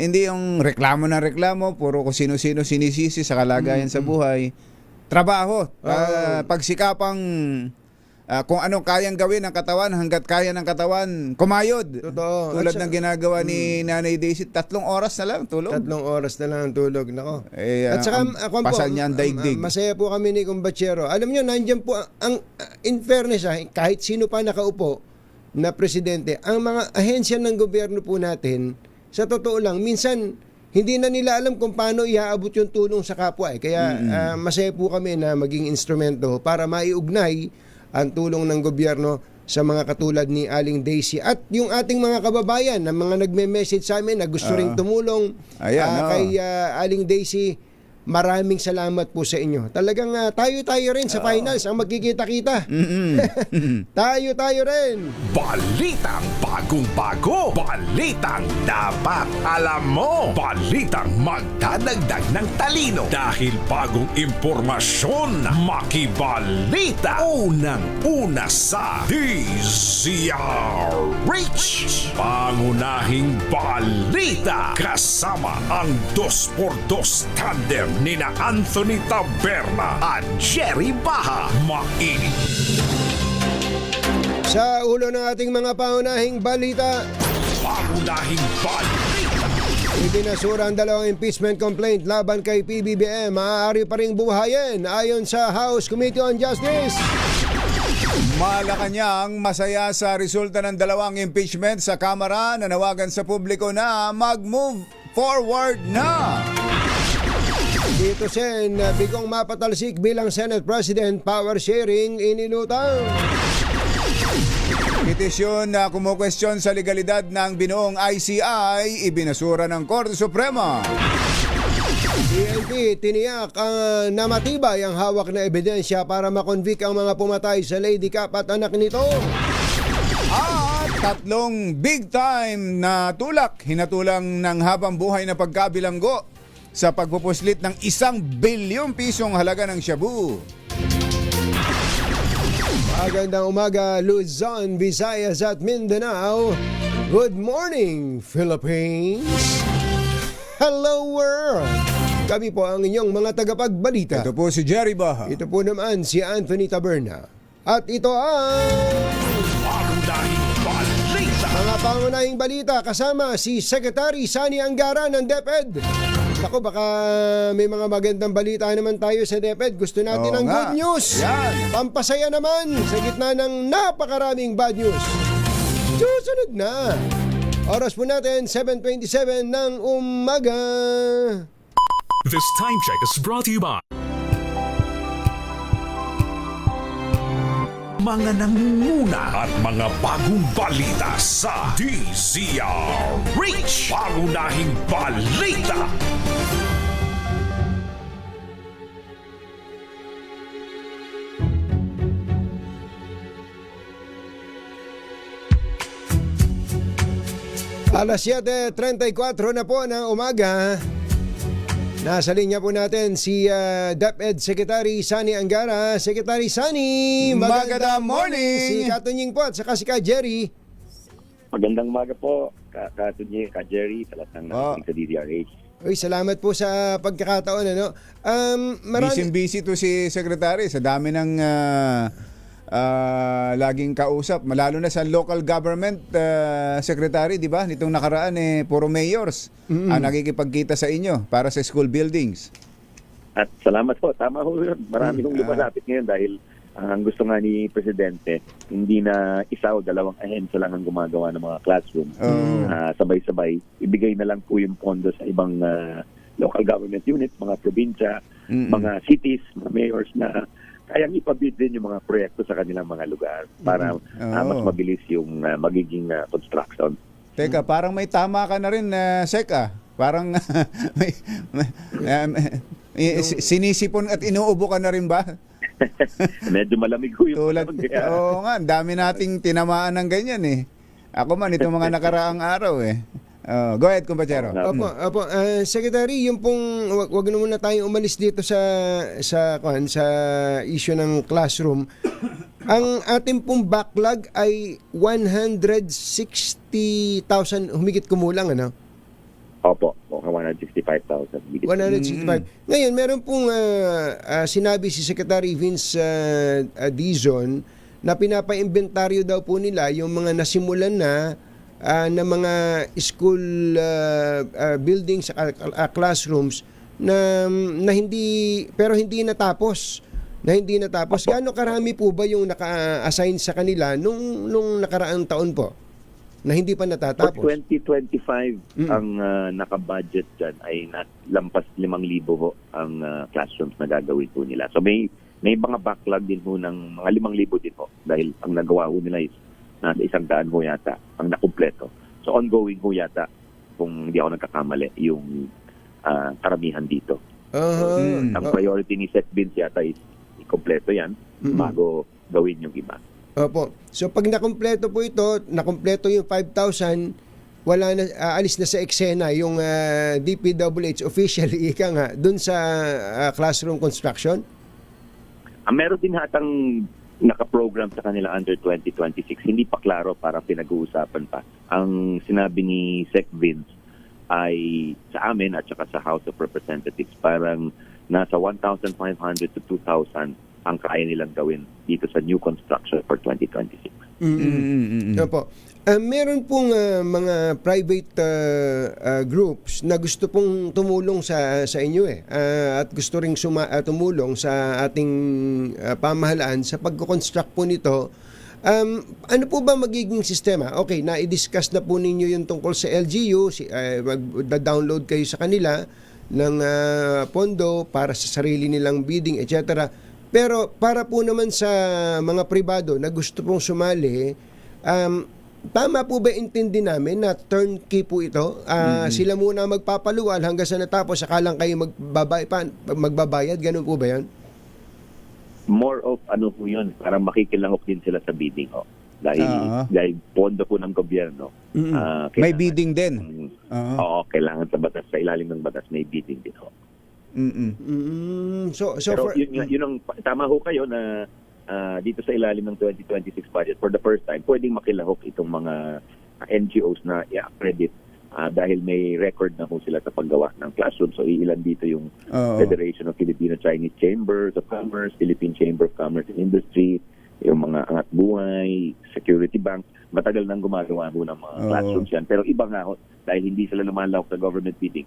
hindi yung reklamo na reklamo, puro kung sino-sino sinisisi sa kalagayan sa buhay. Trabaho. Pagsikapang kung anong kayang gawin ng katawan, hanggat kaya ng katawan, kumayod. Totoo. Tulad ng ginagawa ni Nanay Daisy, 3 oras na lang tulog. 3 oras na lang ang tulog. Nako. At saka, pasal niya ang daigdig. masaya po kami ni Kumbachero. Alam niyo, nandiyan po, in fairness, kahit sino pa nakaupo na presidente, ang mga ahensya ng gobyerno po natin, sa totoo lang, minsan, hindi na nila alam kung paano iaabot yung tulong sa kapwa. Kaya masaya po kami na maging instrumento para maiugnay ang tulong ng gobyerno sa mga katulad ni Aling Daisy at yung ating mga kababayan na mga nagme-message sa amin na gusto ring tumulong kay Aling Daisy. Maraming salamat po sa inyo. Talagang tayo rin sa finals ang magkikita-kita. Tayo rin. Balitang bagong-bago. Balitang dapat alam mo. Balitang magdadagdag ng talino. Dahil bagong impormasyon. Makibalita. Unang-una sa DZRH. Pangunahing balita. Kasama ang 2x2 tandem nina Anthony Taberna at Jerry Baha. Mainit. Sa ulo ng ating mga pangunahing balita, Pangunahing balita. ibinasura ang 2 impeachment complaint laban kay PBBM. Maaari pa ring buhayin ayon sa House Committee on Justice. Malacanang masaya sa resulta ng 2 impeachment sa Kamara, nanawagan sa publiko na mag-move forward na. Dito Sen, bigong mapatalsik bilang Senate President, power sharing inilutang. Petisyon na kumukwestiyon sa legalidad ng binuong ICI, ibinasura ng Korte Suprema. PNP tiniyak na matibay ang hawak na ebidensya para makonvict ang mga pumatay sa Lady Cap at anak nito. At Tatlong big time na tulak, hinatulang ng habang buhay na pagkabilanggo sa pagpupuslit ng 1 bilyong pisong halaga ng shabu. Magandang umaga, Luzon, Visayas at Mindanao. Good morning, Philippines. Hello, world. Kami po ang inyong mga tagapagbalita. Ito po si Jerry Baha. Ito po naman si Anthony Taberna. At ito ang mga pangunahing balita kasama si Secretary Sani Angara ng DepEd. Ako, baka may mga magandang balita naman tayo sa DepEd. Gusto natin ng good news. Yan. Pampasaya naman sa gitna ng napakaraming bad news. Susunod na. Oras po natin, 7:27 ng umaga. This time check is brought to you by mga nangunguna at mga bagong balita sa DZRH. Pangunahing balita. Alas 7:34 na po ng umaga. Nasa linya po natin si DepEd Secretary Sani Angara. Secretary Sani, magandang morning! Si Katunying po at saka si Ka Jerry. Magandang umaga po, Katunying, Ka Jerry, sa lahat ng nakikinig sa DZRH. Uy, salamat po sa pagkakataon. Ano? Busy to si Secretary sa dami ng laging kausap, lalo na sa local government secretary, di ba? Nitong nakaraan puro mayors ang nakikipagkita sa inyo para sa school buildings. At salamat po, tama ho yun. Marami kong lumalapit ngayon dahil ang gusto nga ni Presidente, hindi na isa o dalawang ahensya lang ang gumagawa ng mga classroom. Sabay-sabay, ibigay na lang po yung pondo sa ibang local government units, mga probinsya, mga cities, mga mayors na kayang ipabid din yung mga proyekto sa kanilang mga lugar para mas mabilis yung magiging construction. Teka, parang may tama ka na rin, Seka. Parang sinisipon at inuubo ka na rin ba? Medyo malamig ko yung Oo nga, dami nating tinamaan ng ganyan eh. Ako man, itong mga nakaraang araw eh. Go ahead, kumpachero. Opo, Secretary, yung pong wag na muna tayong umalis dito sa issue ng classroom. Ang ating pong backlog ay 160,000 humigit kumulang, ano? Opo, 165,000. 165. Ngayon, meron pong sinabi si Secretary Vince Dizon na pinapa-inventaryo daw po nila yung mga nasimulan na mga school buildings, classrooms na hindi natapos. Gaano karami po ba yung naka-assign sa kanila nung nakaraang taon po na hindi pa natatapos? For 2025 ang naka-budget dyan ay lampas 5,000 ho ang classrooms na gagawin po nila. So may mga backlog din ho ng mga 5,000 din ho dahil ang nagawa ho nila is nasa 100 ho yata ang nakumpleto. So ongoing ho yata, kung hindi ako nagkakamali, yung karamihan dito. Ang priority ni Sec Vince yata is ikumpleto yan bago gawin yung iba. Opo. So pag nakumpleto po ito, nakumpleto yung 5,000, wala na, alis na sa eksena yung DPWH officially ika nga dun sa classroom construction? Meron din hatang nakaprogram sa kanila under 2026. Hindi pa klaro, para pinag-uusapan pa. Ang sinabi ni Sec Vince ay sa amin at saka sa House of Representatives, parang nasa 1,500 to 2,000 ang kaya nilang gawin dito sa new construction for 2026. Opo. Meron pong mga private groups na gusto pong tumulong sa inyo at gusto ring tumulong sa ating pamahalaan sa pagko-construct po nito. Ano po ba magiging sistema? Okay, na-discuss na po ninyo yung tungkol sa LGU, mag-download kayo sa kanila ng pondo para sa sarili nilang bidding, etc. Pero para po naman sa mga pribado na gusto pong sumali, tama po ba intindi namin na turnkey po ito? Sila muna magpapaluwal hanggang sa natapos, saka lang kayo magbabayad? Ganun po ba yan? More of ano po yun, parang makikilangok din sila sa bidding. dahil pondo po ng gobyerno. May bidding din. Oo, kailangan sa batas, sa ilalim ng batas may bidding din ho. So Pero yun ang tama ho kayo na dito sa ilalim ng 2026 budget, for the first time, pwedeng makilahok itong mga NGOs na i-accredit dahil may record na ho sila sa paggawa ng classroom. So ilan dito yung Federation of Filipino-Chinese Chambers of Commerce, Philippine Chamber of Commerce and Industry, yung mga Angat Buhay, Security Bank. Matagal nang gumagawa ho ng mga classrooms yan. Pero iba nga ho, dahil hindi sila lumalawak sa government bidding,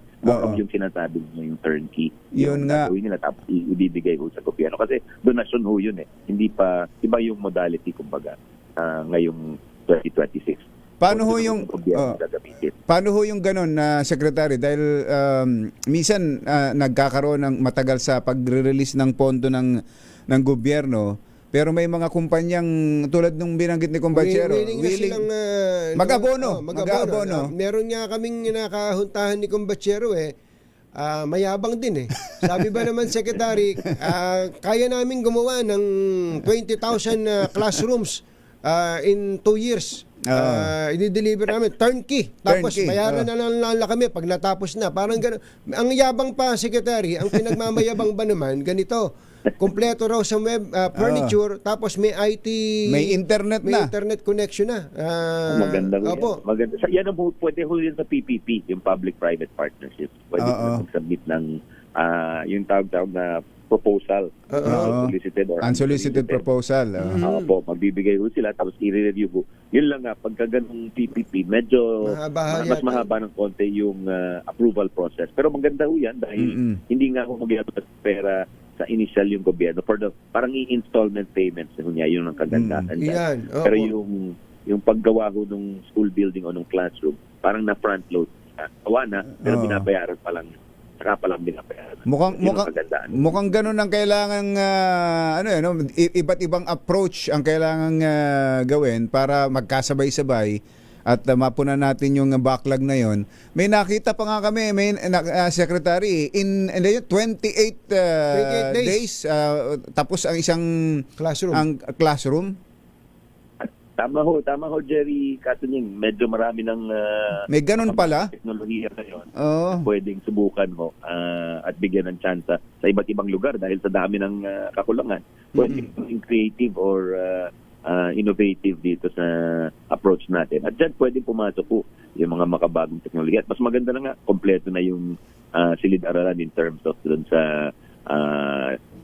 yung sinasabi mo yung turnkey. Yun nga. Nila, tapos ibibigay ho sa gobyerno. Kasi donasyon ho yun eh. Hindi pa, iba yung modality kumbaga ngayong 2026. Paano ho yung ganun na Secretary? Dahil minsan nagkakaroon ng matagal sa pagre-release ng pondo ng gobyerno, pero may mga kumpanyang tulad nung binanggit ni Kumbachero, willing mag-abono. Meron nga kaming nakahuntahan ni Kumbachero mayabang din eh. Sabi ba naman Secretary, kaya namin gumawa ng 20,000 classrooms in 2 years. I-deliver namin turnkey. Tapos bayaran na lang kami pag natapos na. Parang gano'n. Ang yabang pa, Secretary, ang pinagmamayabang ba naman, ganito, kompleto raw sa web furniture, tapos may IT, may internet may internet connection na. Maganda ho yan. Maganda. Yan ang pwede ho yun sa PPP, yung Public-Private Partnership. Pwede mag-submit ng yung tawag na proposal, unsolicited or unsolicited proposal. Po, magbibigay ho sila tapos i-review ho. Yun lang nga, pagka ganung PPP, medyo mas mahaba ng konti yung approval process. Pero maganda ho yan dahil hindi nga ho mag-iabot ng pera sa initial yung gobyerno for the parang i-installment payments niya, yun ang kagandahan. Pero yung paggawa ho ng school building o ng classroom, parang na front load. Awa na, pero binabayaran pa lang. Saka pa lang binabayaran. Mukhang ganun ang kailangan iba't ibang approach ang kailangan gawin para magkasabay-sabay at mapunan natin yung backlog na yon. May nakita pa nga kami, Secretary, in 28 days tapos ang isang classroom. Tama ho, Jerry Katunying. Medyo marami ng may ganun pala teknolohiya ngayon. Pwedeng subukan ho at bigyan ng tsansa sa iba't ibang lugar dahil sa dami ng kakulangan. Pwedeng creative or innovative dito sa approach natin. At dyan pwedeng pumasok po yung mga makabagong teknolohiya. At mas maganda na nga, kompleto na yung silid-aralan in terms of dun sa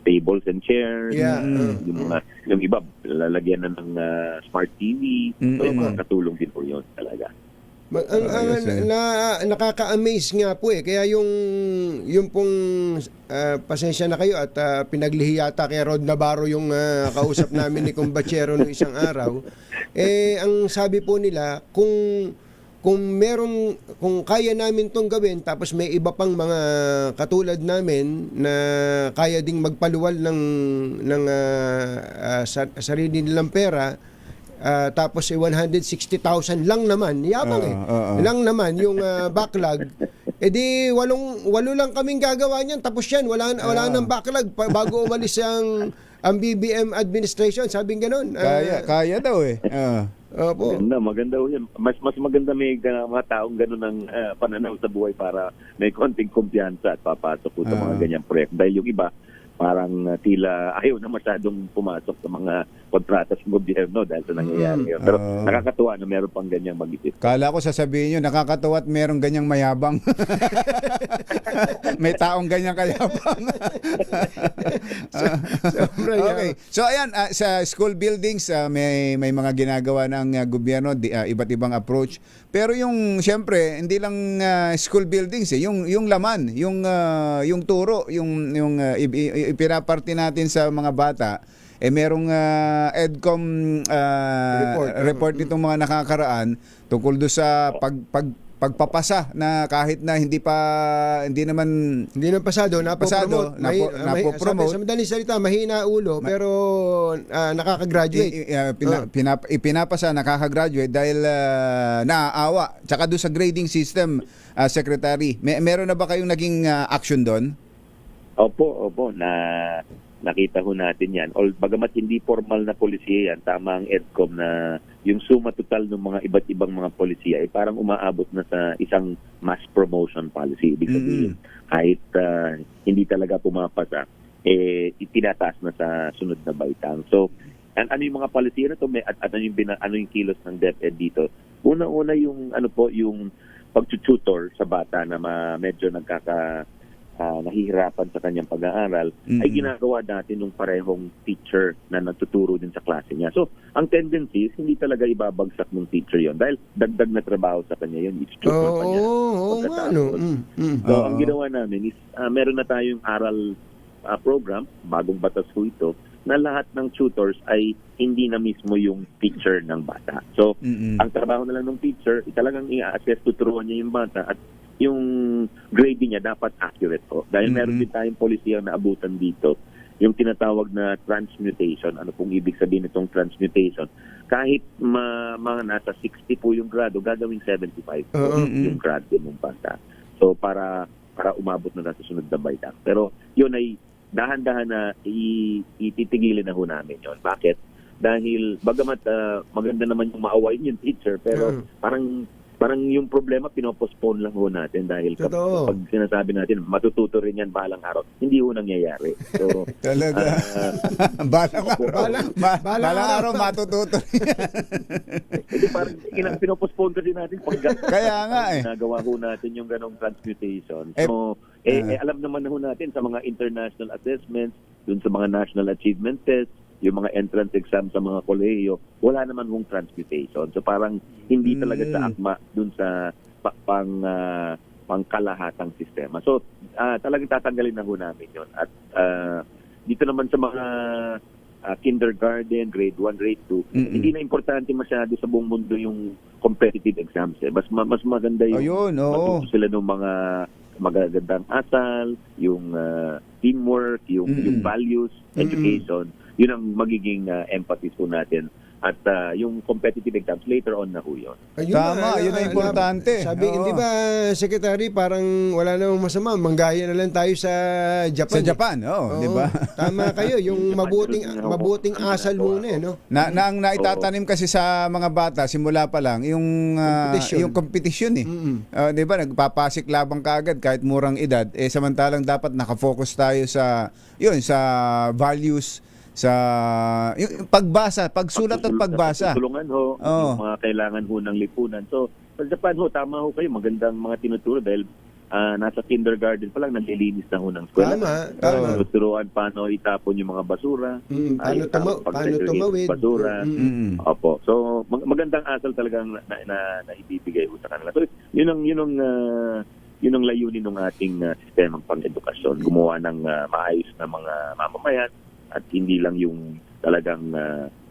tables and chairs, yung iba lalagyan na ng smart TV, so mga katulong din po yun talaga. Nakaka-amaze nga po kaya yung pong pasensya na kayo at pinaglihi yata kay Rod Navarro yung kausap namin ni Kumbachero noong isang araw, ang sabi po nila, kung kaya namin tong gawin tapos may iba pang mga katulad namin na kaya ding magpaluwal ng sarili nilang pera, tapos 160,000 lang naman, yabang lang naman yung backlog, di walo lang kaming gagawa niyan, tapos yan, wala nang backlog bago umalis ang BBM administration, sabing gano'n. Kaya daw Maganda ho yan. Mas maganda may mga taong gano'n ng pananaw sa buhay para may konting kumpiyansa at papasok po sa mga ganyang proyekto. Dahil yung iba, parang tila ayaw na masyadong pumasok sa mga kontrata sa gobyerno dahil sa nangyayari. Pero nakakatuwa na meron pang ganyang mag-isip. Kala ko sasabihin nyo, nakakatuwa at meron ganyang mayabang. May taong ganyang kayabang. Okay. So ayan, sa school buildings, may mga ginagawa ng gobyerno, iba't ibang approach. Pero yung siyempre, hindi lang school buildings, yung laman, yung turo, yung ipinaparte natin sa mga bata, merong EDCOM report nitong mga nakakaraan tungkol do sa pagpapasa na kahit na hindi naman pasado, napopromote. Sa madaling salita, mahina ulo pero nakaka-graduate. Ipinapasa, nakaka-graduate dahil naaawa. Tsaka do sa grading system, Secretary. Meron na ba kayong naging action doon? Opo, na nakita ho natin yan. Bagamat hindi formal na polisiya yan, tama ang EDCOM na yung suma total ng mga iba't ibang mga polisiya ay parang umaabot na sa isang mass promotion policy. Ibig sabihin, kahit hindi talaga pumapasa, itinataas na sa sunod na baitang. So, ano yung mga polisiya na to, at ano yung kilos ng DepEd dito? Una-una yung yung pag-tutor sa bata na medyo nahihirapan sa kanyang pag-aaral, ay ginagawa natin ng parehong teacher na nagtuturo din sa klase niya. So, ang tendency is hindi talaga ibabagsak ng teacher yon dahil dagdag na trabaho sa kanya yun. It's tutor pa niya. So, ang ginawa namin is, meron na tayong aral program, bagong batas ko ito, na lahat ng tutors ay hindi na mismo yung teacher ng bata. So, ang trabaho na lang ng teacher, talagang i-assess, tuturuan niya yung bata at yung grading niya dapat accurate po. Dahil meron din tayong polisiya na abutan dito, yung tinatawag na transmutation. Ano pong ibig sabihin itong transmutation? Kahit mga nasa 60 po yung grado, gagawing 75 po yung grado ng bata. So, para umabot na sa sunod na baitang. Pero yun ay dahan-dahan na ititigilin na ho namin yun. Bakit? Dahil bagamat maganda naman yung maawain yung teacher, pero parang yung problema pinopostpone lang ho natin dahil kapag sinasabi natin matututo rin yan balang araw, hindi ho nangyayari. So, talaga. balang araw matututo yan. Hindi parang pinopostpone din natin pag kaya nga nagawa ho natin yung ganong transmutation. So, alam naman ho natin sa mga international assessments, dun sa mga national achievement tests, yung mga entrance exam sa mga kolehiyo, wala naman hong transmutation. So parang hindi talaga sa akma dun sa pangkalahatang sistema. So talagang tatanggalin na ho namin yun. At dito naman sa mga kindergarten, grade 1, grade 2, hindi na importante masyado sa buong mundo yung competitive exams. Mas maganda yung matuto sila ng mga magagandang asal, yung teamwork, yung values, education. Yun ang magiging emphasis po natin. At yung competitive exams, later on na ho yun. Tama, yun ang importante. Sabi, di ba, Secretary, parang wala namang masama. Manggaya na lang tayo sa Japan. Sa Japan, di ba? Tama kayo, yung mabuting asal muna, no? Ang naitatanim kasi sa mga bata, simula pa lang, yung competition di ba, nagpapasik labang kaagad kahit murang edad. Samantalang dapat nakafocus tayo sa values, sa yung pagbasa, pagsulat at pagbasa. Tulungan ho, yung mga kailangan ho ng lipunan. So, sa Japan ho, tama ho kayo, magandang mga tinuturo dahil nasa kindergarten pa lang naglilinis na ho ng eskwela. Tama. Tuturuan paano itapon yung mga basura. Paano tumawid. Basura. Opo. So, magandang asal talagang na ibibigay ho sa kanila. So, yun ang layunin ng ating sistemang pang-edukasyon. Gumawa ng maayos na mga mamamayan at hindi lang yung talagang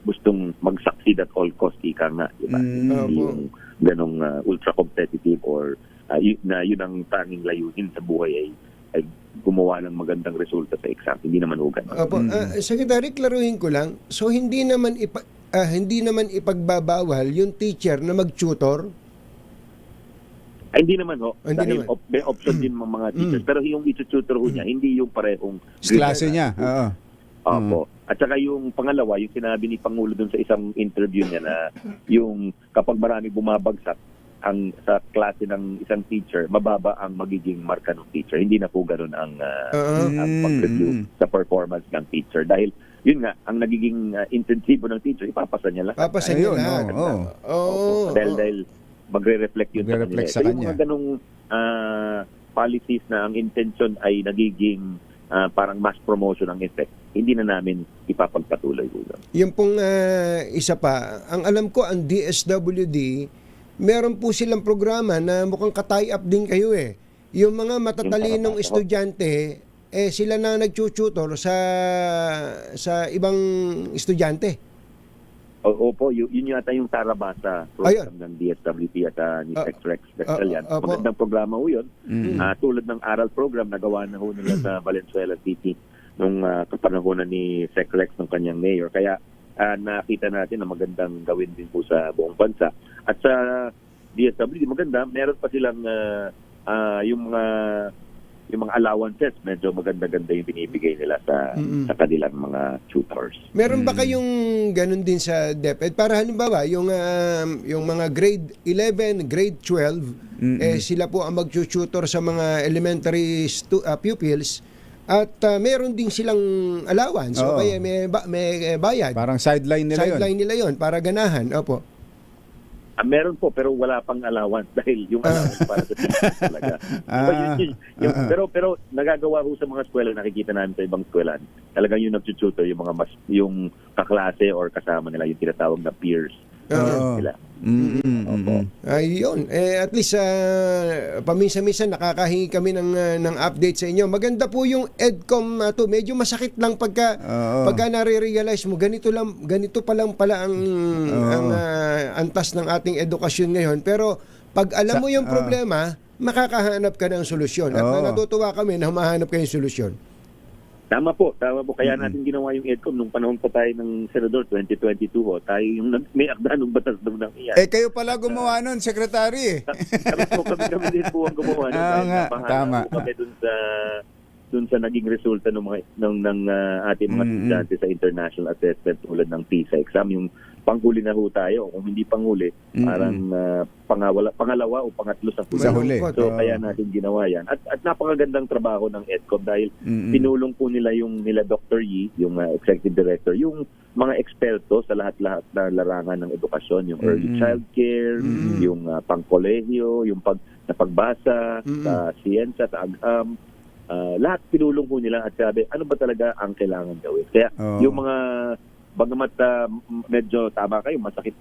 gustong mag-succeed at all cost, ika nga. Diba? Hindi yung ganong ultra-competitive or yun ang tanging layunin sa buhay ay gumawa ng magandang resulta sa exam. Hindi naman ho ganun. Secretary, klaruhin ko lang. So, hindi naman ipagbabawal yung teacher na mag-tutor? Hindi naman ho. Dahil may option din mga teachers. Pero yung itututor ho niya, hindi yung parehong klase niya. Opo. At saka yung pangalawa, yung sinabi ni Pangulo dun sa isang interview niya na yung kapag marami bumabagsak sa klase ng isang teacher, mababa ang magiging marka ng teacher. Hindi na po ganun ang pag-review sa performance ng teacher. Dahil yun nga, ang nagiging intensibo ng teacher, ipapasa niya lahat. Papasa niya lahat. Dahil magre-reflect yun sa kanila. So yung mga ganung policies na ang intention ay nagiging parang mass promotion ang effect, hindi na namin ipapagpatuloy po. Yung pong isa pa, ang alam ko, ang DSWD, meron po silang programa na mukhang ka-tie up din kayo Yung mga matatalinong estudyante, sila na nag-tutor sa ibang estudyante. Opo, yun yata yung Tarabasa program ng DSWD at ni SecRex. Magandang programa ho yun. Tulad ng aral program, nagawa na ho nila sa Valenzuela City nung kapanahonan ni SecRex ng kanyang mayor. Kaya nakita natin na magandang gawin din po sa buong bansa. At sa DSWD, maganda, meron pa silang yung mga yung mga allowances, medyo maganda-ganda yung binibigay nila sa kanilang mga tutors. Meron ba kayong ganun din sa DepEd? Para halimbawa, yung mga grade 11, grade 12, sila po ang mag-tutor sa mga elementary pupils at meron din silang allowance. O kaya may bayad. Parang sideline nila yun. Sideline nila yun para ganahan. Opo. Meron po, pero wala pang allowance dahil yung allowance para sa teachers talaga. Pero nagagawa ko sa mga eskwela, nakikita namin sa ibang eskwelahan, talagang yung nag-tutor, yung kaklase or kasama nila, yung tinatawag na peers. Sila. Ayun. At least paminsan-minsan nakakahingi kami ng update sa inyo. Maganda po yung EDCOM to. Medyo masakit lang pagka nare-realize mo ganito pa lang pala ang antas ng ating edukasyon ngayon. Pero pag alam mo yung problema, makakahanap ka ng solusyon. At natutuwa kami na humahanap kayo ng solusyon. Tama po. Kaya natin ginawa yung EDCOM nung panahon pa tayo ng Senador 2022. Tayo yung may akda ng batas nung iyan. Kayo pala gumawa nun, Secretary. Kami din po ang gumawa nun. Tama. Kami dun sa naging resulta ng ating mga estudyante sa international assessment tulad ng PISA exam. Yung panghuli na ho tayo. Kung hindi panghuli, parang pangalawa o pangatlo sa huli. So kaya natin ginawa yan. At napakagandang trabaho ng EDCOM dahil pinulong po nila nila Dr. Yee, yung Executive Director, yung mga eksperto sa lahat-lahat na larangan ng edukasyon, yung early child care, yung pangkolehiyo, yung pagbasa, sa siyensya, sa agham, lahat pinulong po nila at sabi, ano ba talaga ang kailangan gawin? Kaya yung mga bagamat medyo tama kayo, masakit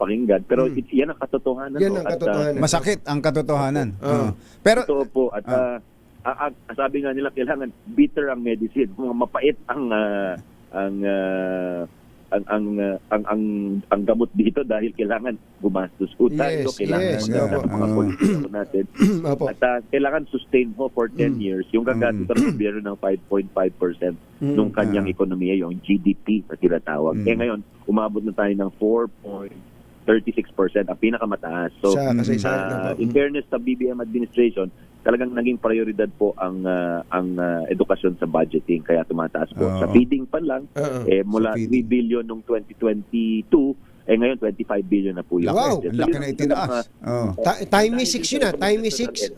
pakinggan, pero yan ang katotohanan. Yan ang katotohanan. Masakit ang katotohanan. Pero totoo po at sabi nga nila kailangan bitter ang medicine, mapait ang gamot dito dahil kailangan gumastos po tayo, kailangan mga politiko natin. At kailangan sustain mo for 10 years yung gagastos ng gobyerno ng 5.5% nung kanyang ekonomiya, yung GDP na tinatawag. Ngayon, umabot na tayo ng 4.36%, ang pinakamataas. So, in fairness sa BBM administration, talagang naging prioridad po ang edukasyon sa budgeting, kaya tumataas po. Sa feeding pa lang, mula 3 billion noong 2022, ngayon 25 billion na po yung budget. So, laki na itinaas. Time is 6 yun Time is 6.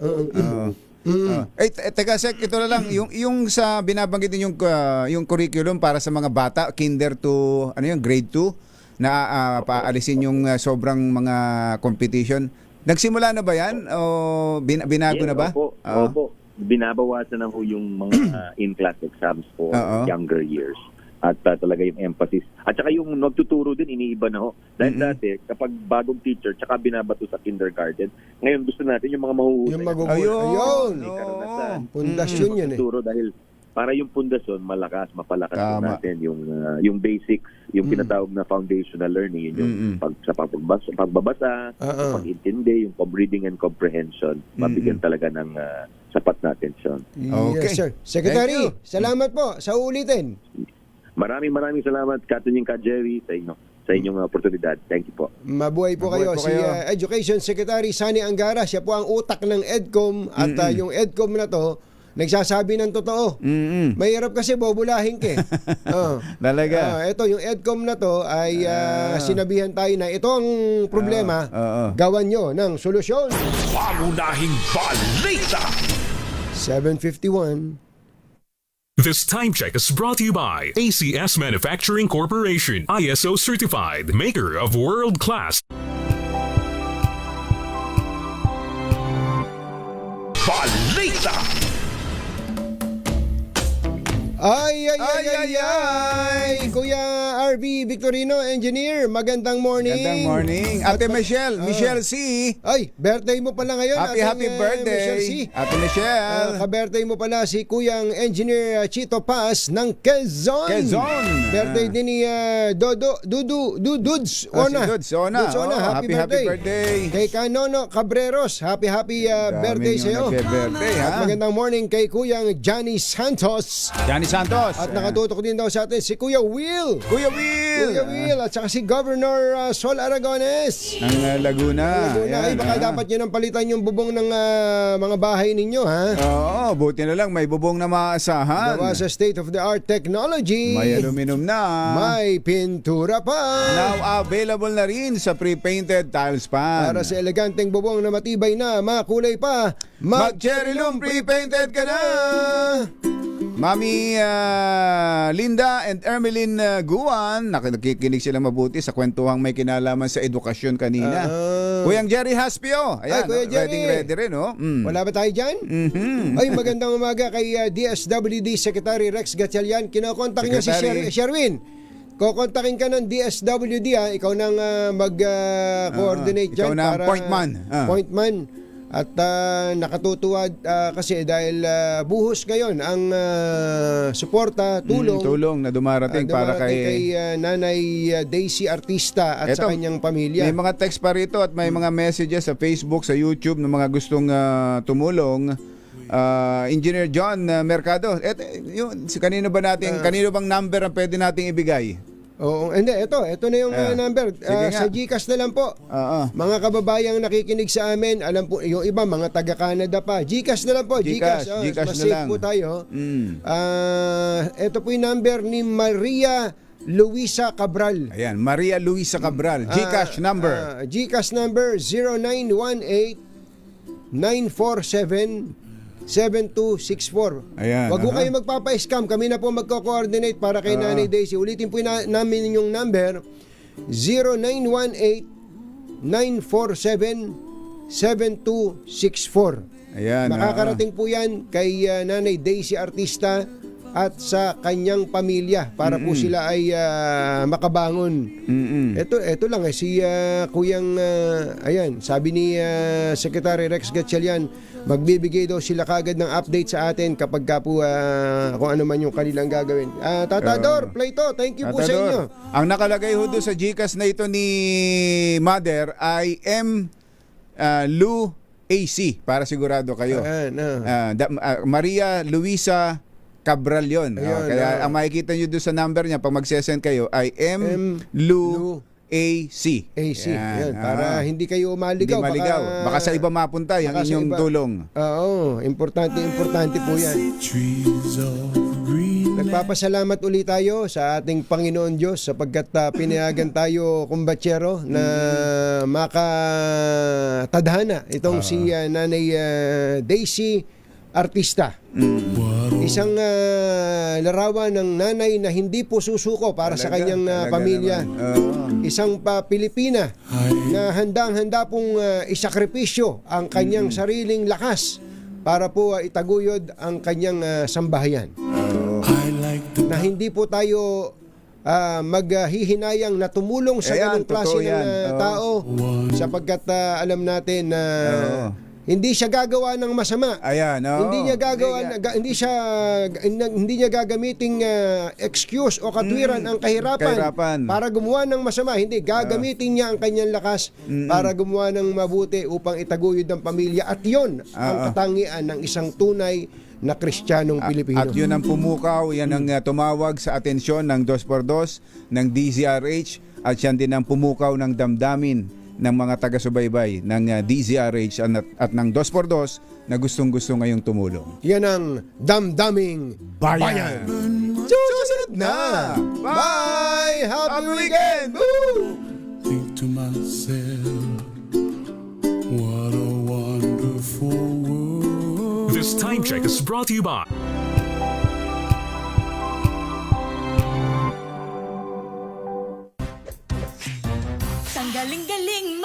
Teka Sek, ito na lang yung sa binabanggit din yung curriculum para sa mga bata, kinder to grade 2 na paalisin yung sobrang mga competition. Nagsimula na ba yan o binago na ba? Opo. Binabawasan na po yung mga in-class exams for younger years. At talaga yung emphasis. At saka yung nagtuturo din, iniiba na ho. Dahil dati, kapag bagong teacher, tsaka binabato sa kindergarten, ngayon gusto natin yung mga mahuhuli. Yung Ayun! Pundasyon yun Dahil para yung pundasyon, mapalakas natin yung basics, yung tinatawag na foundational learning, yung sa pagbabasa, pag-intindi, yung reading and comprehension, mabigyan talaga ng sapat na atensyon. Okay. Yes, sir. Secretary, salamat po sa ulitin. Maraming salamat, Katunying Ka Jerry, sa inyong oportunidad. Thank you po. Mabuhay po kayo. Si Education Secretary Sani Angara, siya po ang utak ng EDCOM at yung EDCOM na to, nagsasabi ng totoo. Mahirap kasi bobulahin ka. Talaga. Ito, yung EDCOM na to ay sinabihan tayo na ito ang problema, gawan nyo ng solusyon. Pangunahing balita! 7:51. This time check is brought to you by ACS Manufacturing Corporation, ISO certified, maker of world-class balita. Ay! Kuya RV Victorino, engineer, magandang morning. Magandang morning. Ate Michelle C. Ay, birthday mo pala ngayon. Happy birthday. Michelle C. Ate Michelle. Ka-birthday mo pala si Kuyang Engineer Chito Paz ng Quezon. Birthday din ni Dududs Ona. Happy birthday. Kay Kanono Cabreros, happy birthday sa'yo. At magandang morning kay Kuyang Johnny Santos. At nakatutok din daw sa atin si Kuya Will. Will. Kuya Will at saka si Governor Sol Aragones. Ng Laguna. Ay, baka dapat nyo nang palitan yung bubong ng mga bahay ninyo, ha? Oo, buti na lang may bubong na maasahan. Gawa sa state-of-the-art technology. May aluminum na. May pintura pa. Now available na rin sa pre-painted tiles pan. Para sa eleganteng bubong na matibay na, makulay pa, Mag-cherry loom pre-painted ka na! Mami Linda and Ermeline Guan, nakikinig sila mabuti sa kwentuhang may kinalaman sa edukasyon kanina. Kuyang Jerry Haspio, ayan, Kuya Jerry. ready rin, oh. Wala ba tayo dyan? Ay, magandang umaga kay DSWD Secretary Rex Gatchalian. Kinokontak niyo si Sherwin. Kokontakin ka ng DSWD, ha? Ikaw nang mag-coordinate dyan. Ikaw na para, pointman. At nakatutuwa kasi dahil buhos ngayon ang suporta, tulong na dumarating para kay Nanay Daisy Artista at sa kanyang pamilya. May mga text pa rito at may mga messages sa Facebook, sa YouTube ng mga gustong tumulong. Engineer John Mercado, kanino bang number ang pwede nating ibigay? Oo, hindi, ito na yung number. Sa GCash na lang po. Mga kababayang nakikinig sa amin, alam po, yung iba, mga taga-Canada pa. GCash na lang po. GCash na lang. po tayo. Ito po yung number ni Maria Luisa Cabral. Ayan, Maria Luisa Cabral. GCash number. GCash number 0918-947-7264. Ayan, Wag po kayo magpapa-scam. Kami na po magko-coordinate para kay Nanay Daisy. Ulitin po namin yung number 0918-947-7264. Ayan. Makakarating po yan kay Nanay Daisy Artista at sa kanyang pamilya para po sila ay makabangon. Ito lang si Kuyang ayan, sabi ni Secretary Rex Gatchalian, magbibigay daw sila kagad ng update sa atin kapag ka po kung ano man yung kanilang gagawin. Tatador, play to. Thank you po sa inyo. Ang nakalagay ho doon sa GCash na ito ni Mother ay Lu AC para sigurado kayo. Maria Luisa Cabral yun. Kaya ang makikita nyo doon sa number niya pag magsesend kayo ay Lu AC. Yan, para hindi kayo maligaw. Hindi maligaw. Baka sa iba mapunta yung inyong tulong. Oo, importante po yan. Nagpapasalamat ulit tayo sa ating Panginoon Diyos sapagkat pinayagan tayo kumbatsero na makatadhana itong si Nanay Daisy Artista. Isang larawan ng nanay na hindi po susuko para sa kanyang pamilya. Isang Pilipina na handang-handa pong isakripisyo ang kanyang sariling lakas para po itaguyod ang kanyang sambahayan. Na hindi po tayo maghihinayang na tumulong sa ganung klase ng tao sapagkat alam natin na hindi siya gagawa ng masama. Hindi niya gagamiting excuse o katwiran ang kahirapan para gumawa ng masama. Hindi, gagamitin niya ang kanyang lakas para gumawa ng mabuti upang itaguyod ang pamilya. At yon ang katangian ng isang tunay na Kristiyanong Pilipino. At yun ang pumukaw, yan ang tumawag sa atensyon ng 2x2 ng DZRH at yan din ang pumukaw ng damdamin ng mga taga-subaybay ng DZRH at ng 2x2 na gustong-gusto ngayong tumulong. Yan ang damdaming bayan. Susunod na! Bye! Happy weekend! Woo! Think to myself, what a wonderful world. This time check is brought to you by Galing-galing